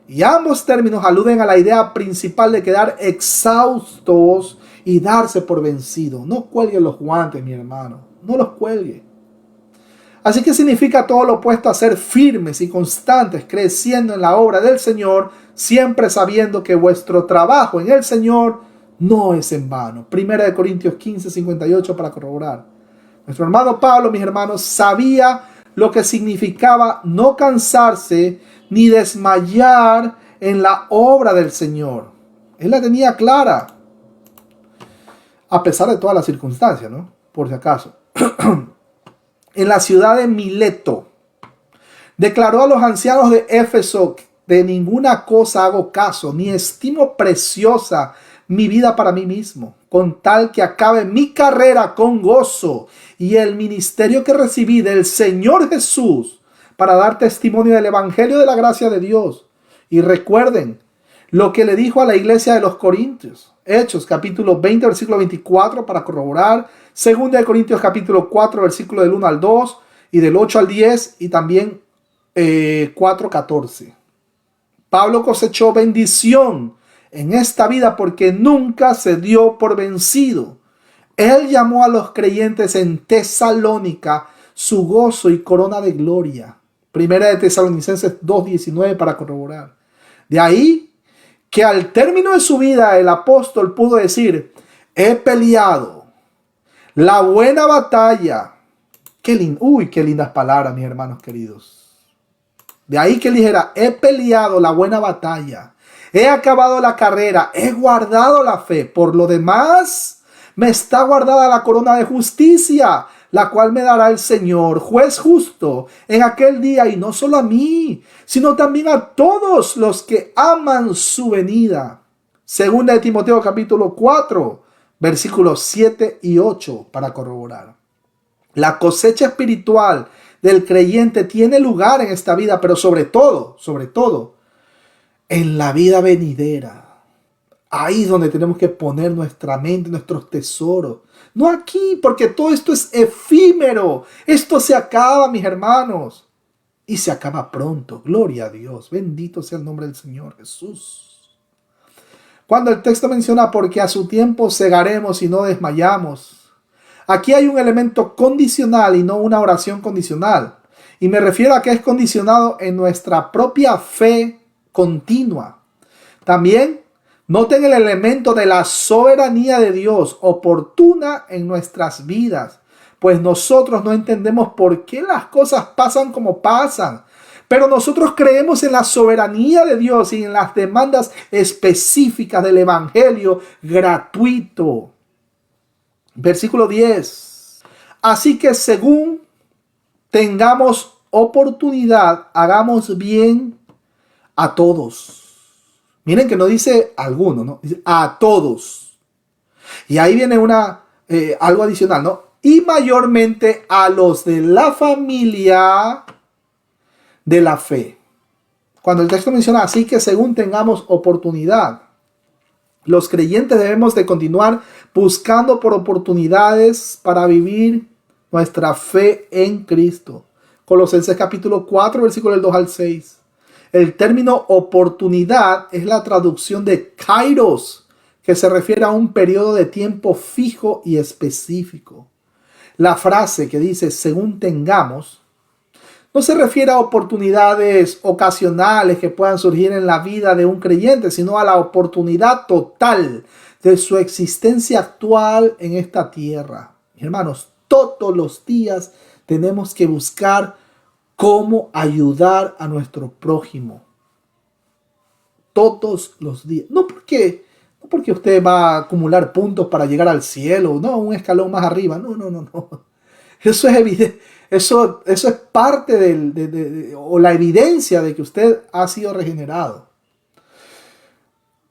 y ambos términos aluden a la idea principal de quedar exhaustos y darse por vencido. No cuelgue los guantes, mi hermano, no los cuelgue. Así que significa todo lo opuesto a ser firmes y constantes, creciendo en la obra del Señor, siempre sabiendo que vuestro trabajo en el Señor no es en vano. 1 Corintios 15:58 para corroborar. Nuestro hermano Pablo, mis hermanos, sabía lo que significaba no cansarse ni desmayar en la obra del Señor. Él la tenía clara, a pesar de todas las circunstancias, ¿no? Por si acaso. En la ciudad de Mileto, declaró a los ancianos de Éfeso: de ninguna cosa hago caso, ni estimo preciosa mi vida para mí mismo, con tal que acabe mi carrera con gozo y el ministerio que recibí del Señor Jesús para dar testimonio del evangelio de la gracia de Dios. Y recuerden lo que le dijo a la iglesia de los Corintios. Hechos capítulo 20 versículo 24 para corroborar. Segunda de Corintios capítulo 4 versículo del 1 al 2 y del 8 al 10 y también 4:14. Pablo cosechó bendición en esta vida porque nunca se dio por vencido. Él llamó a los creyentes en Tesalónica su gozo y corona de gloria. Primera de Tesalonicenses 2:19 para corroborar. De ahí que al término de su vida el apóstol pudo decir: he peleado la buena batalla. Qué lindas palabras, mis hermanos queridos. De ahí que él dijera: he peleado la buena batalla, he acabado la carrera, he guardado la fe. Por lo demás, me está guardada la corona de justicia, la cual me dará el Señor, juez justo, en aquel día, y no solo a mí, sino también a todos los que aman su venida. Segunda de Timoteo capítulo 4, versículos 7 y 8 para corroborar. La cosecha espiritual del creyente tiene lugar en esta vida, pero sobre todo, en la vida venidera. Ahí es donde tenemos que poner nuestra mente, nuestros tesoros. No aquí, porque todo esto es efímero. Esto se acaba, mis hermanos. Y se acaba pronto. Gloria a Dios. Bendito sea el nombre del Señor Jesús. Cuando el texto menciona: porque a su tiempo segaremos y no desmayamos. Aquí hay un elemento condicional y no una oración condicional. Y me refiero a que es condicionado en nuestra propia fe continua. También noten el elemento de la soberanía de Dios oportuna en nuestras vidas. Pues nosotros no entendemos por qué las cosas pasan como pasan. Pero nosotros creemos en la soberanía de Dios y en las demandas específicas del evangelio gratuito. Versículo 10. Así que según tengamos oportunidad, hagamos bien a todos. Miren que no dice alguno, ¿no? Dice a todos. Y ahí viene algo adicional, ¿no? Y mayormente a los de la familia de la fe. Cuando el texto menciona así que según tengamos oportunidad, los creyentes debemos de continuar buscando por oportunidades para vivir nuestra fe en Cristo. Colosenses capítulo 4, versículo del 2 al 6. El término oportunidad es la traducción de kairos, que se refiere a un periodo de tiempo fijo y específico. La frase que dice según tengamos no se refiere a oportunidades ocasionales que puedan surgir en la vida de un creyente, sino a la oportunidad total de su existencia actual en esta tierra. Hermanos, todos los días tenemos que buscar cómo ayudar a nuestro prójimo. Todos los días. No porque usted va a acumular puntos para llegar al cielo, no, un escalón más arriba. No. Eso es evidente. Eso es parte o la evidencia de que usted ha sido regenerado.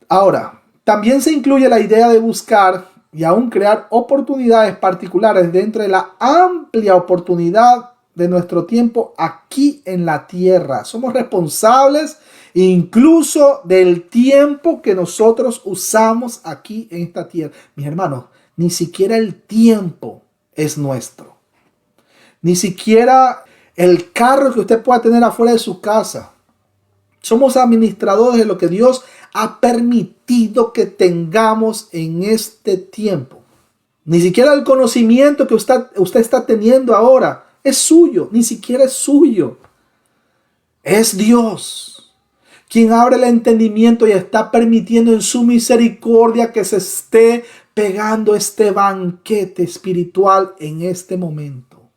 Ahora, también se incluye la idea de buscar y aún crear oportunidades particulares dentro de la amplia oportunidad de nuestro tiempo aquí en la tierra. Somos responsables incluso del tiempo que nosotros usamos aquí en esta tierra. Mis hermanos, ni siquiera el tiempo es nuestro. Ni siquiera el carro que usted pueda tener afuera de su casa. Somos administradores de lo que Dios ha permitido que tengamos en este tiempo. Ni siquiera el conocimiento que usted está teniendo ahora es suyo. Ni siquiera es suyo. Es Dios quien abre el entendimiento y está permitiendo en su misericordia que se esté pegando este banquete espiritual en este momento.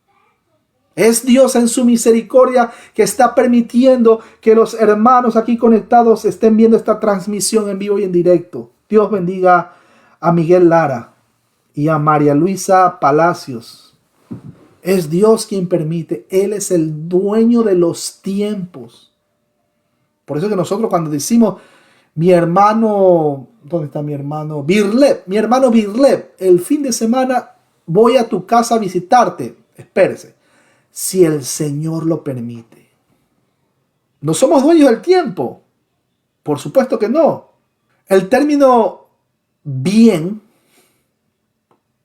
Es Dios en su misericordia que está permitiendo que los hermanos aquí conectados estén viendo esta transmisión en vivo y en directo. Dios bendiga a Miguel Lara y a María Luisa Palacios. Es Dios quien permite. Él es el dueño de los tiempos. Por eso que nosotros cuando decimos, mi hermano, ¿dónde está mi hermano? Birlep, mi hermano Birlep, el fin de semana voy a tu casa a visitarte. Espérese. Si el Señor lo permite. ¿No somos dueños del tiempo? Por supuesto que no. El término bien,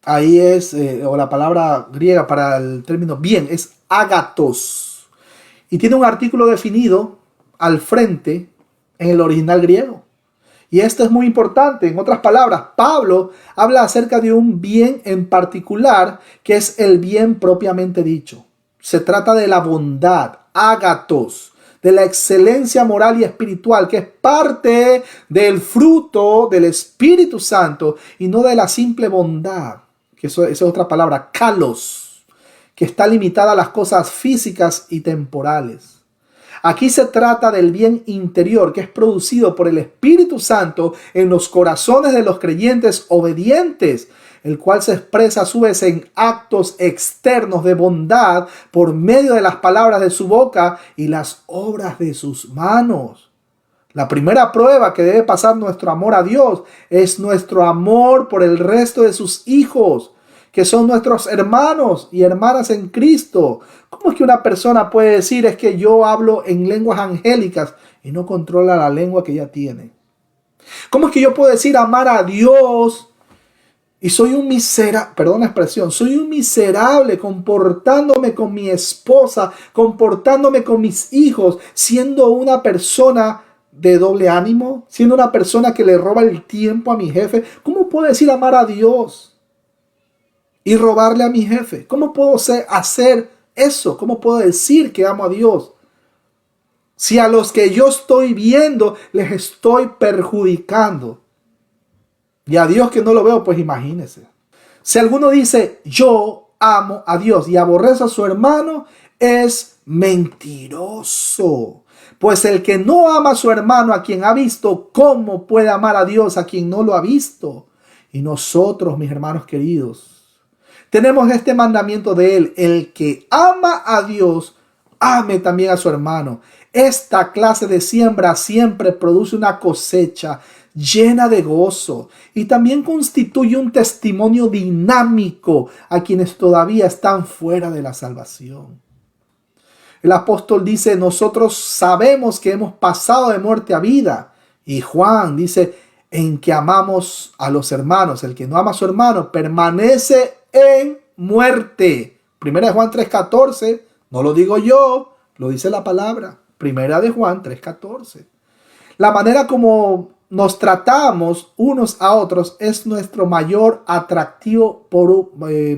ahí es, o la palabra griega para el término bien, es agatos. Y tiene un artículo definido al frente en el original griego. Y esto es muy importante. En otras palabras, Pablo habla acerca de un bien en particular, que es el bien propiamente dicho. Se trata de la bondad, agatos, de la excelencia moral y espiritual, que es parte del fruto del Espíritu Santo y no de la simple bondad, que esa es otra palabra, kalos, que está limitada a las cosas físicas y temporales. Aquí se trata del bien interior que es producido por el Espíritu Santo en los corazones de los creyentes obedientes, el cual se expresa a su vez en actos externos de bondad por medio de las palabras de su boca y las obras de sus manos. La primera prueba que debe pasar nuestro amor a Dios es nuestro amor por el resto de sus hijos, que son nuestros hermanos y hermanas en Cristo. ¿Cómo es que una persona puede decir es que yo hablo en lenguas angélicas y no controla la lengua que ya tiene? ¿Cómo es que yo puedo decir amar a Dios y soy un miserable, perdón la expresión, soy un miserable comportándome con mi esposa, comportándome con mis hijos, siendo una persona de doble ánimo, siendo una persona que le roba el tiempo a mi jefe? ¿Cómo puedo decir amar a Dios y robarle a mi jefe? ¿Cómo puedo hacer eso? ¿Cómo puedo decir que amo a Dios si a los que yo estoy viendo les estoy perjudicando? Y a Dios que no lo veo, pues imagínese. Si alguno dice, yo amo a Dios y aborrece a su hermano, es mentiroso. Pues el que no ama a su hermano a quien ha visto, ¿cómo puede amar a Dios a quien no lo ha visto? Y nosotros, mis hermanos queridos, tenemos este mandamiento de él: el que ama a Dios, ame también a su hermano. Esta clase de siembra siempre produce una cosecha llena de gozo y también constituye un testimonio dinámico a quienes todavía están fuera de la salvación. El apóstol dice, nosotros sabemos que hemos pasado de muerte a vida. Y Juan dice, en que amamos a los hermanos. El que no ama a su hermano permanece en muerte. Primera de Juan 3:14, no lo digo yo, lo dice la palabra. Primera de Juan 3:14. La manera como nos tratamos unos a otros es nuestro mayor atractivo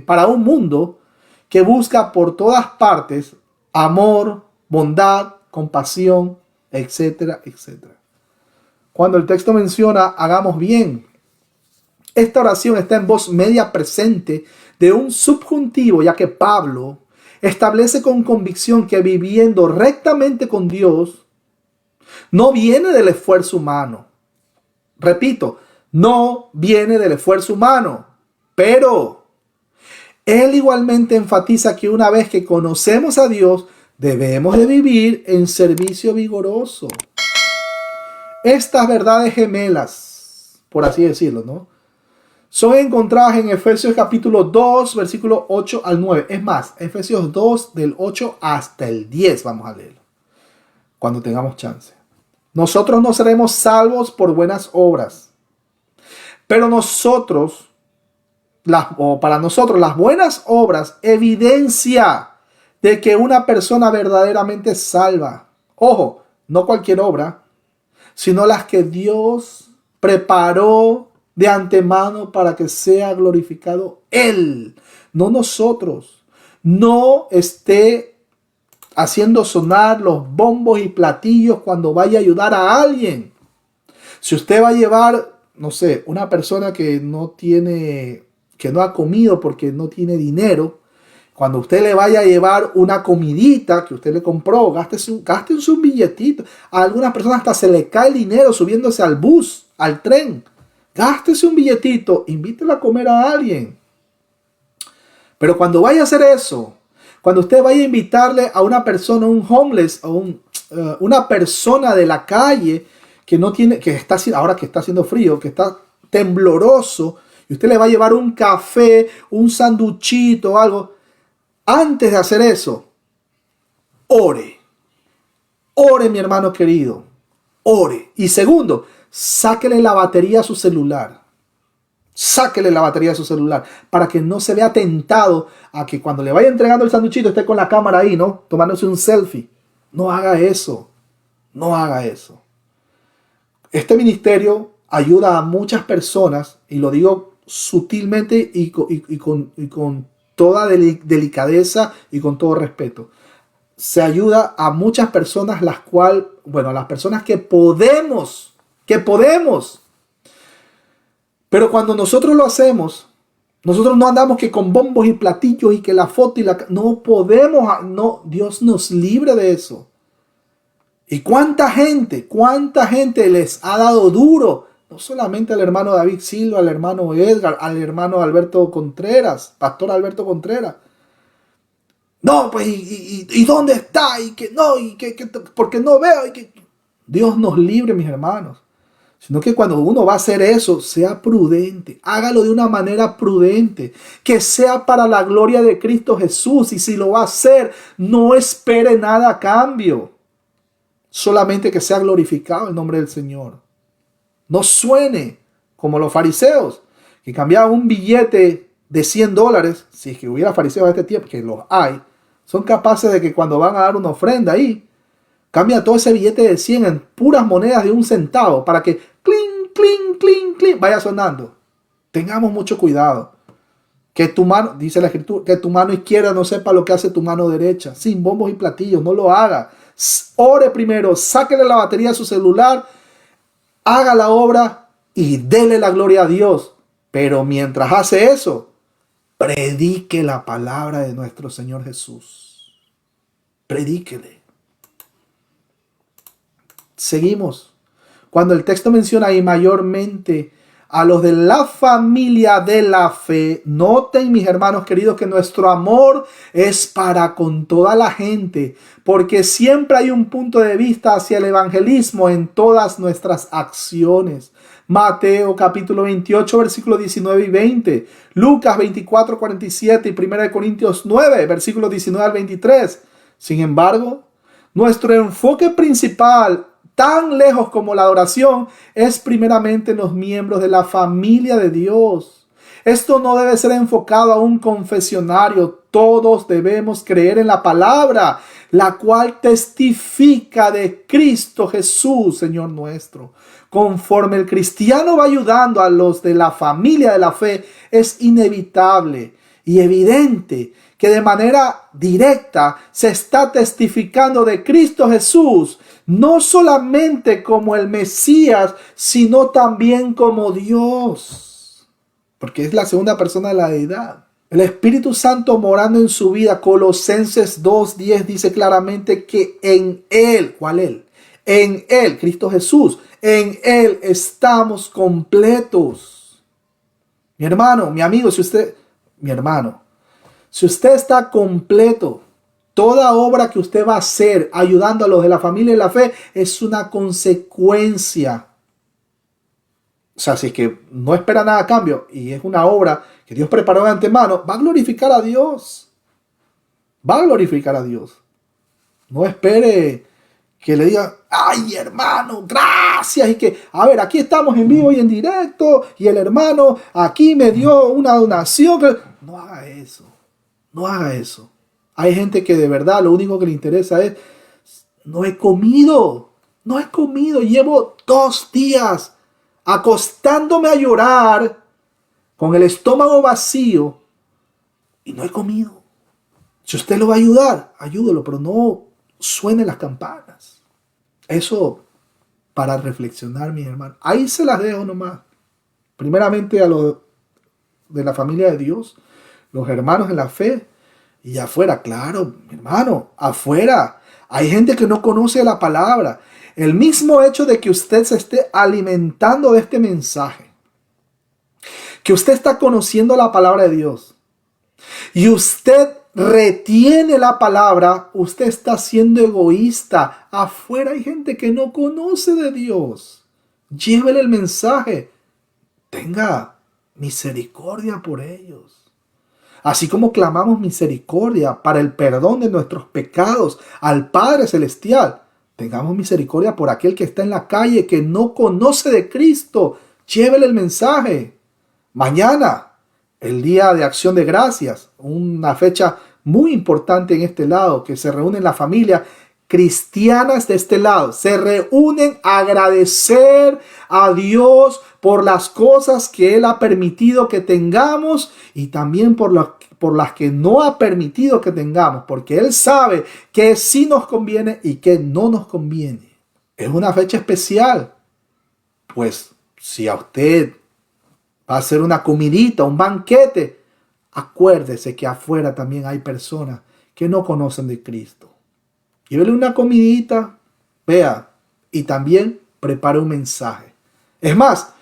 para un mundo que busca por todas partes amor, bondad, compasión, etcétera, etcétera. Cuando el texto menciona hagamos bien, esta oración está en voz media presente de un subjuntivo, ya que Pablo establece con convicción que viviendo rectamente con Dios no viene del esfuerzo humano. Repito, no viene del esfuerzo humano, pero él igualmente enfatiza que una vez que conocemos a Dios, debemos de vivir en servicio vigoroso. Estas verdades gemelas, por así decirlo, ¿no?, son encontradas en Efesios capítulo 2, versículo 8 al 9. Es más, Efesios 2 del 8 hasta el 10 vamos a leerlo, cuando tengamos chance. Nosotros no seremos salvos por buenas obras, pero para nosotros las buenas obras evidencia de que una persona verdaderamente es salva. Ojo, no cualquier obra, sino las que Dios preparó de antemano para que sea glorificado Él, no nosotros. No esté haciendo sonar los bombos y platillos cuando vaya a ayudar a alguien. Si usted va a llevar, no sé, una persona que no ha comido porque no tiene dinero, Cuando usted le vaya a llevar una comidita que usted le compró, gástese un billetito. A algunas personas hasta se le cae el dinero subiéndose al bus, al tren. Gástese un billetito, invítelo a comer a alguien. Pero cuando vaya a hacer eso, cuando usted vaya a invitarle a una persona, un homeless, o una persona de la calle que no tiene, ahora que está haciendo frío, que está tembloroso, y usted le va a llevar un café, un sanduchito o algo, antes de hacer eso, ore. Ore, mi hermano querido. Ore. Y segundo, sáquele la batería a su celular. Sáquele la batería de su celular para que no se vea tentado a que cuando le vaya entregando el sanduchito esté con la cámara ahí, ¿no? Tomándose un selfie. No haga eso. No haga eso. Este ministerio ayuda a muchas personas, y lo digo sutilmente y con toda delicadeza y con todo respeto. Se ayuda a muchas personas, las personas que podemos. Pero cuando nosotros lo hacemos, nosotros no andamos que con bombos y platillos y que la foto no podemos, no, Dios nos libre de eso. ¿Y cuánta gente les ha dado duro? No solamente al hermano David Silva, al hermano Edgar, al hermano Alberto Contreras, pastor Alberto Contreras. No, pues, ¿y dónde está? Y que no, porque no veo. Dios nos libre, mis hermanos. Sino que cuando uno va a hacer eso, sea prudente. Hágalo de una manera prudente. Que sea para la gloria de Cristo Jesús. Y si lo va a hacer, no espere nada a cambio. Solamente que sea glorificado el nombre del Señor. No suene como los fariseos, que cambiaban un billete de $100. Si es que hubiera fariseos a este tiempo, que los hay, son capaces de que cuando van a dar una ofrenda ahí, cambia todo ese billete de 100 en puras monedas de 1 centavo para que clink, clink, clink, clink vaya sonando. Tengamos mucho cuidado. Que tu mano, dice la Escritura, que tu mano izquierda no sepa lo que hace tu mano derecha. Sin bombos y platillos, no lo haga. Ore primero, sáquele la batería a su celular, haga la obra y dele la gloria a Dios. Pero mientras hace eso, predique la palabra de nuestro Señor Jesús. Predíquele. Seguimos. Cuando el texto menciona ahí mayormente a los de la familia de la fe, noten, mis hermanos queridos, que nuestro amor es para con toda la gente, porque siempre hay un punto de vista hacia el evangelismo en todas nuestras acciones. Mateo capítulo 28, versículos 19 y 20. Lucas 24, 47 y 1 Corintios 9, versículos 19 al 23. Sin embargo, nuestro enfoque principal, tan lejos como la adoración, es primeramente en los miembros de la familia de Dios. Esto no debe ser enfocado a un confesionario. Todos debemos creer en la palabra, la cual testifica de Cristo Jesús, Señor nuestro. Conforme el cristiano va ayudando a los de la familia de la fe, es inevitable y evidente que de manera directa se está testificando de Cristo Jesús, no solamente como el Mesías, sino también como Dios, porque es la segunda persona de la deidad. El Espíritu Santo morando en su vida. Colosenses 2:10 dice claramente que en Él, ¿cuál Él? En Él, Cristo Jesús, en Él estamos completos. Mi hermano, mi amigo, si usted está completo, toda obra que usted va a hacer ayudando a los de la familia de la fe es una consecuencia. O sea, si es que no espera nada a cambio y es una obra que Dios preparó de antemano, va a glorificar a Dios. Va a glorificar a Dios. No espere que le digan, ay hermano, gracias. Y que, a ver, aquí estamos en vivo y en directo y el hermano aquí me dio una donación. No haga eso. No haga eso. Hay gente que de verdad lo único que le interesa es, no he comido, llevo 2 días acostándome a llorar con el estómago vacío y no he comido. Si usted lo va a ayudar, ayúdelo, pero no suene las campanas. Eso para reflexionar, mis hermanos. Ahí se las dejo nomás. Primeramente a los de la familia de Dios, los hermanos en la fe, Y afuera, claro, mi hermano, afuera hay gente que no conoce la palabra. El mismo hecho de que usted se esté alimentando de este mensaje, que usted está conociendo la palabra de Dios y usted retiene la palabra, usted está siendo egoísta. Afuera hay gente que no conoce de Dios. Llévele el mensaje. Tenga misericordia por ellos. Así como clamamos misericordia para el perdón de nuestros pecados al Padre Celestial, tengamos misericordia por aquel que está en la calle, que no conoce de Cristo. Llévele el mensaje. Mañana, el Día de Acción de Gracias, una fecha muy importante en este lado, que se reúnen la familia cristianas de este lado, se reúnen a agradecer a Dios por las cosas que Él ha permitido que tengamos y también por las que no ha permitido que tengamos, porque Él sabe que sí nos conviene y que no nos conviene. Es una fecha especial, pues si a usted va a hacer una comidita, un banquete, acuérdese que afuera también hay personas que no conocen de Cristo. Llévele una comidita, vea, y también prepare un mensaje. Es más,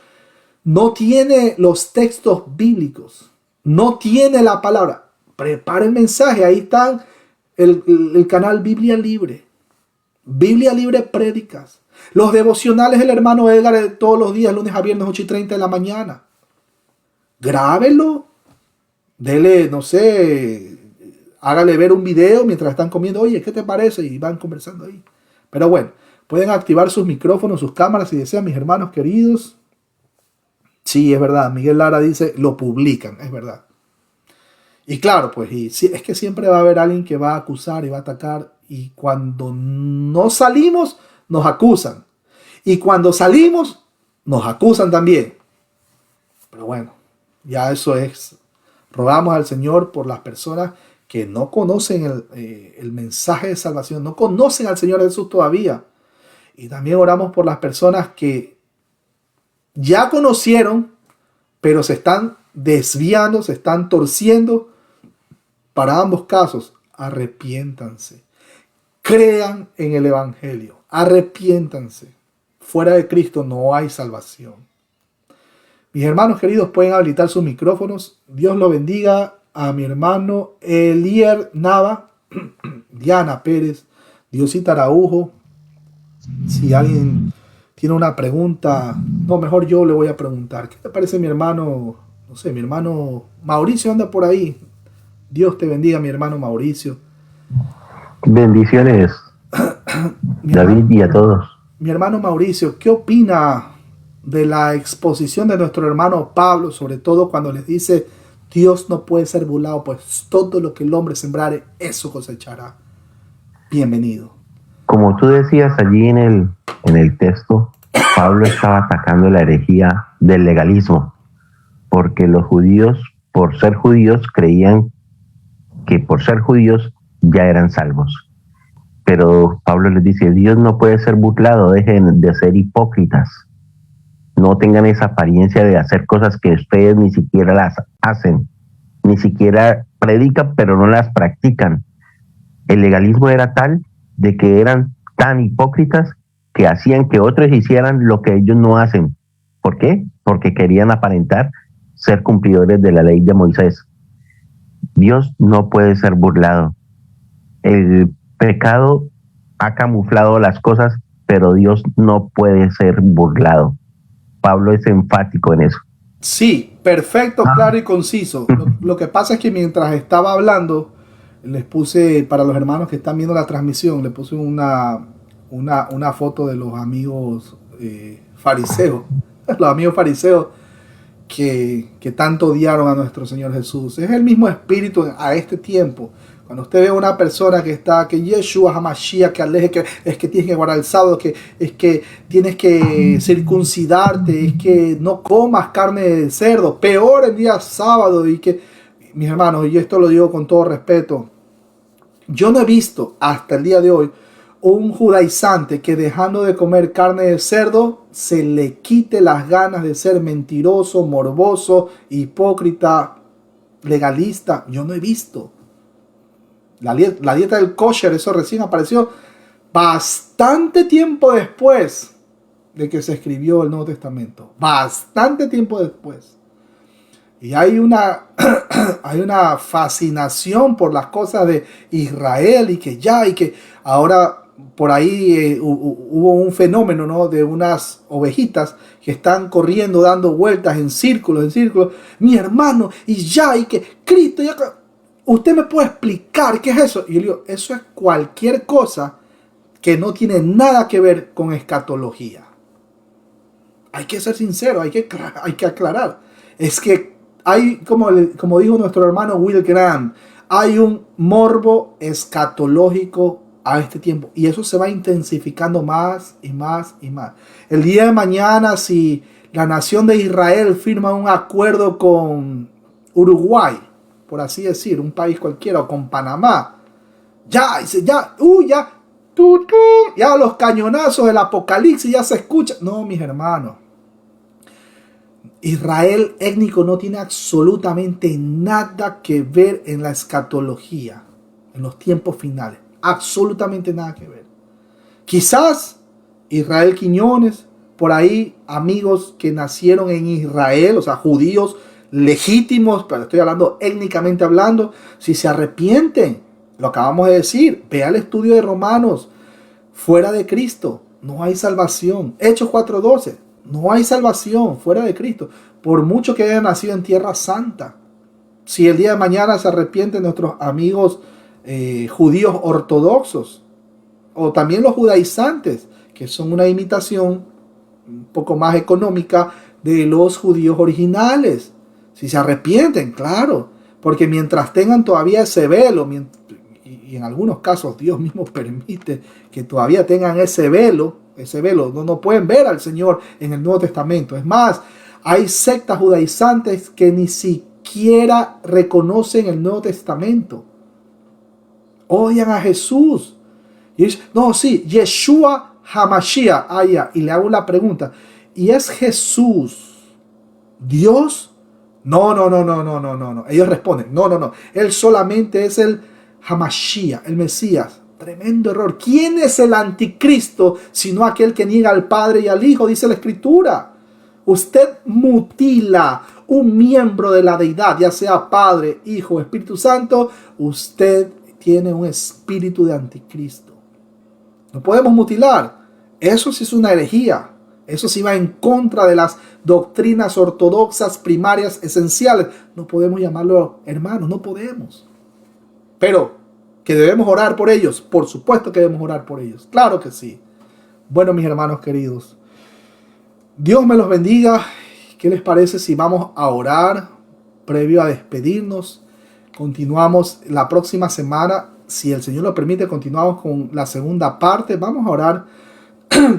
no tiene los textos bíblicos, no tiene la palabra, prepare el mensaje. Ahí están el canal Biblia Libre Prédicas, los devocionales del hermano Edgar de todos los días, lunes a viernes, 8:30 de la mañana. Grábelo, dele, no sé, hágale ver un video mientras están comiendo. Oye, ¿qué te parece? Y van conversando ahí. Pero bueno, pueden activar sus micrófonos, sus cámaras si desean, mis hermanos queridos. Sí, es verdad. Miguel Lara dice, lo publican, es verdad. Y claro, pues es que siempre va a haber alguien que va a acusar y va a atacar. Y cuando no salimos, nos acusan. Y cuando salimos, nos acusan también. Pero bueno, ya eso es. Rogamos al Señor por las personas que no conocen el mensaje de salvación, no conocen al Señor Jesús todavía. Y también oramos por las personas que ya conocieron, pero se están desviando, se están torciendo. Para ambos casos, arrepiéntanse. Crean en el Evangelio. Arrepiéntanse. Fuera de Cristo no hay salvación. Mis hermanos queridos, pueden habilitar sus micrófonos. Dios lo bendiga a mi hermano Elier Nava, Diana Pérez, Diosita Araujo. Si alguien tiene una pregunta, no, mejor yo le voy a preguntar. ¿Qué te parece mi hermano? No sé, mi hermano Mauricio anda por ahí. Dios te bendiga, mi hermano Mauricio. Bendiciones, David, y a todos. Mi hermano Mauricio, ¿qué opina de la exposición de nuestro hermano Pablo, sobre todo cuando les dice Dios no puede ser burlado, pues todo lo que el hombre sembrare, eso cosechará? Bienvenido. Como tú decías allí en el texto, Pablo estaba atacando la herejía del legalismo, porque los judíos, por ser judíos, creían que por ser judíos ya eran salvos. Pero Pablo les dice, Dios no puede ser burlado, dejen de ser hipócritas. No tengan esa apariencia de hacer cosas que ustedes ni siquiera las hacen, ni siquiera predican, pero no las practican. El legalismo era tal de que eran tan hipócritas que hacían que otros hicieran lo que ellos no hacen. ¿Por qué? Porque querían aparentar ser cumplidores de la ley de Moisés. Dios no puede ser burlado. El pecado ha camuflado las cosas, pero Dios no puede ser burlado. Pablo es enfático en eso. Sí, perfecto, claro y conciso. Lo que pasa es que mientras estaba hablando, les puse, para los hermanos que están viendo la transmisión, les puse una foto de los amigos fariseos, los amigos fariseos que tanto odiaron a nuestro Señor Jesús. Es el mismo espíritu a este tiempo. Cuando usted ve a una persona que Yeshua HaMashiach, que aleje, que es que tienes que guardar el sábado, que es que tienes que circuncidarte, es que no comas carne de cerdo, peor el día sábado. Y que, mis hermanos, y esto lo digo con todo respeto, yo no he visto hasta el día de hoy un judaizante que dejando de comer carne de cerdo se le quite las ganas de ser mentiroso, morboso, hipócrita, legalista. Yo no he visto. La dieta del kosher, eso recién apareció bastante tiempo después de que se escribió el Nuevo Testamento. Bastante tiempo después. Y hay una fascinación por las cosas de Israel y que ahora por ahí hubo un fenómeno, ¿no?, de unas ovejitas que están corriendo, dando vueltas en círculos, mi hermano, y que Cristo, ¿usted me puede explicar qué es eso? Y yo le digo, eso es cualquier cosa que no tiene nada que ver con escatología. Hay que ser sincero, hay que aclarar. Es que hay, como dijo nuestro hermano Will Graham, hay un morbo escatológico a este tiempo. Y eso se va intensificando más y más y más. El día de mañana, si la nación de Israel firma un acuerdo con Uruguay, por así decir, un país cualquiera, o con Panamá, ya los cañonazos del apocalipsis ya se escuchan. No, mis hermanos. Israel étnico no tiene absolutamente nada que ver en la escatología, en los tiempos finales. Absolutamente nada que ver. Quizás Israel Quiñones, por ahí amigos que nacieron en Israel, o sea, judíos legítimos, pero estoy hablando étnicamente hablando, si se arrepienten, lo acabamos de decir, vea el estudio de Romanos, fuera de Cristo no hay salvación. Hechos 4:12, no hay salvación fuera de Cristo, por mucho que hayan nacido en tierra santa. Si el día de mañana se arrepienten nuestros amigos judíos ortodoxos, o también los judaizantes, que son una imitación un poco más económica de los judíos originales, si se arrepienten, claro, porque mientras tengan todavía ese velo, y en algunos casos Dios mismo permite que todavía tengan ese velo, no pueden ver al Señor en el Nuevo Testamento. Es más, hay sectas judaizantes que ni siquiera reconocen el Nuevo Testamento. Odian a Jesús. Y dicen, no, sí, Yeshua HaMashiach. Y le hago la pregunta, ¿y es Jesús Dios? No. Ellos responden, no. Él solamente es el HaMashiach, el Mesías. Tremendo error. ¿Quién es el anticristo sino aquel que niega al Padre y al Hijo? Dice la Escritura. Usted mutila un miembro de la deidad, ya sea Padre, Hijo, Espíritu Santo, usted tiene un espíritu de anticristo. No podemos mutilar. Eso sí es una herejía. Eso sí va en contra de las doctrinas ortodoxas primarias esenciales. No podemos llamarlo hermanos, no podemos. Pero que debemos orar por ellos, por supuesto que debemos orar por ellos. Claro que sí. Bueno, mis hermanos queridos, Dios me los bendiga. ¿Qué les parece si vamos a orar previo a despedirnos? Continuamos la próxima semana. Si el Señor lo permite, continuamos con la segunda parte. Vamos a orar.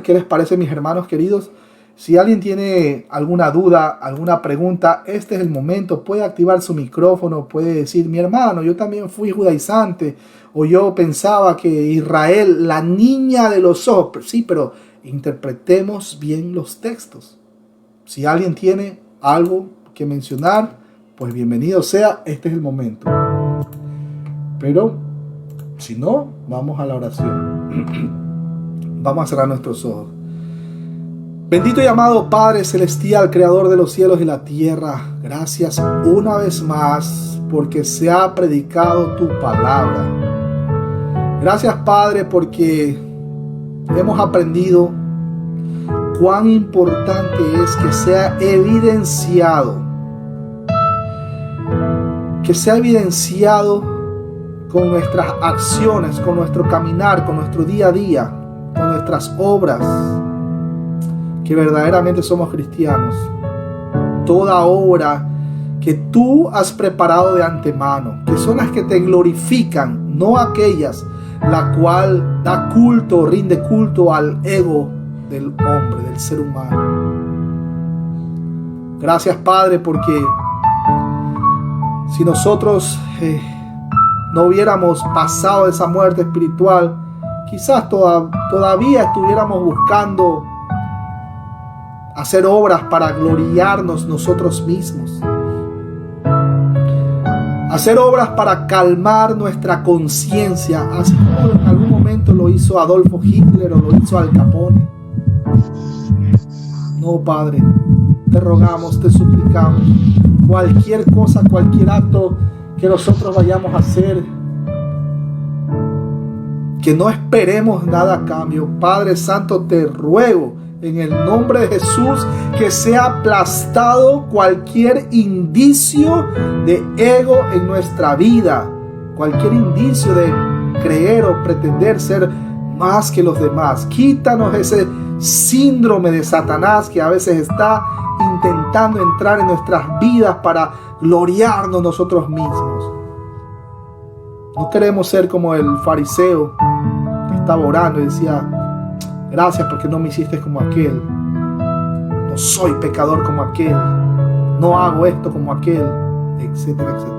¿Qué les parece, mis hermanos queridos? Si alguien tiene alguna duda, alguna pregunta, este es el momento. Puede activar su micrófono, puede decir, mi hermano, yo también fui judaizante, o yo pensaba que Israel, la niña de los ojos. Sí, pero interpretemos bien los textos. Si alguien tiene algo que mencionar, pues bienvenido sea, este es el momento. Pero si no, vamos a la oración. Vamos a cerrar nuestros ojos. Bendito y amado Padre Celestial, Creador de los cielos y la tierra, gracias una vez más porque se ha predicado tu palabra. Gracias, Padre, porque hemos aprendido cuán importante es que sea evidenciado con nuestras acciones, con nuestro caminar, con nuestro día a día, con nuestras obras, que verdaderamente somos cristianos. Toda obra que tú has preparado de antemano, que son las que te glorifican, no aquellas la cual da culto, rinde culto al ego del hombre, del ser humano. Gracias, Padre, porque si nosotros no hubiéramos pasado esa muerte espiritual, quizás todavía estuviéramos buscando hacer obras para gloriarnos nosotros mismos. hacer obras para calmar nuestra conciencia, así como en algún momento lo hizo Adolfo Hitler o lo hizo Al Capone. No, Padre, te rogamos, te suplicamos, cualquier cosa, cualquier acto que nosotros vayamos a hacer, que no esperemos nada a cambio. Padre Santo, te ruego en el nombre de Jesús que sea aplastado cualquier indicio de ego en nuestra vida, cualquier indicio de creer o pretender ser más que los demás. Quítanos ese síndrome de Satanás que a veces está intentando entrar en nuestras vidas para gloriarnos nosotros mismos. No queremos ser como el fariseo que estaba orando y decía: gracias porque no me hiciste como aquel, no soy pecador como aquel, no hago esto como aquel, etcétera, etcétera.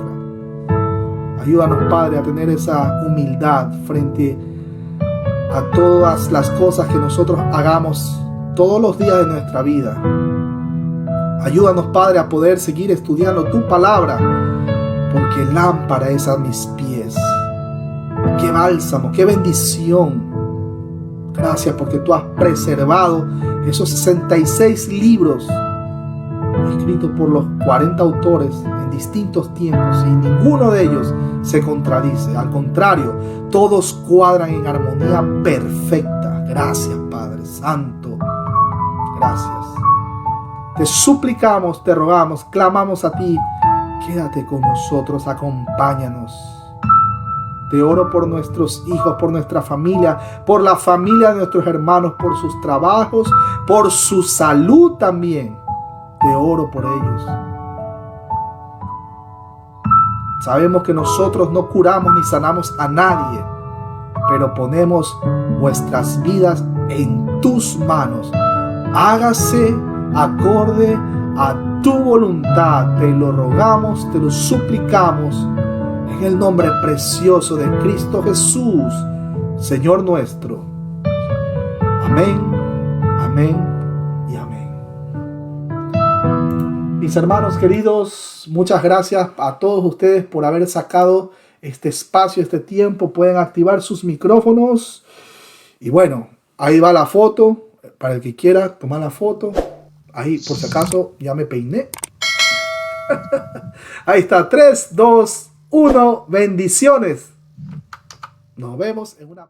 Ayúdanos, Padre, a tener esa humildad frente a todas las cosas que nosotros hagamos todos los días de nuestra vida. Ayúdanos, Padre, a poder seguir estudiando tu palabra, porque lámpara es a mis pies. Qué bálsamo, qué bendición. Gracias porque tú has preservado esos 66 libros escritos por los 40 autores en distintos tiempos, y ninguno de ellos se contradice. Al contrario, todos cuadran en armonía perfecta. Gracias, Padre Santo. Gracias. Te suplicamos, te rogamos, clamamos a ti. Quédate con nosotros, acompáñanos. Te oro por nuestros hijos, por nuestra familia, por la familia de nuestros hermanos, por sus trabajos, por su salud también. Te oro por ellos. Sabemos que nosotros no curamos ni sanamos a nadie, pero ponemos nuestras vidas en tus manos. Hágase acorde a tu voluntad. Te lo rogamos, te lo suplicamos, en el nombre precioso de Cristo Jesús, Señor nuestro. Amén, amén y amén. Mis hermanos queridos, muchas gracias a todos ustedes por haber sacado este espacio, este tiempo. Pueden activar sus micrófonos. Y bueno, ahí va la foto. Para el que quiera tomar la foto. Ahí, por si acaso, ya me peiné. Ahí está, 3, 2, 1. Bendiciones. Nos vemos en una...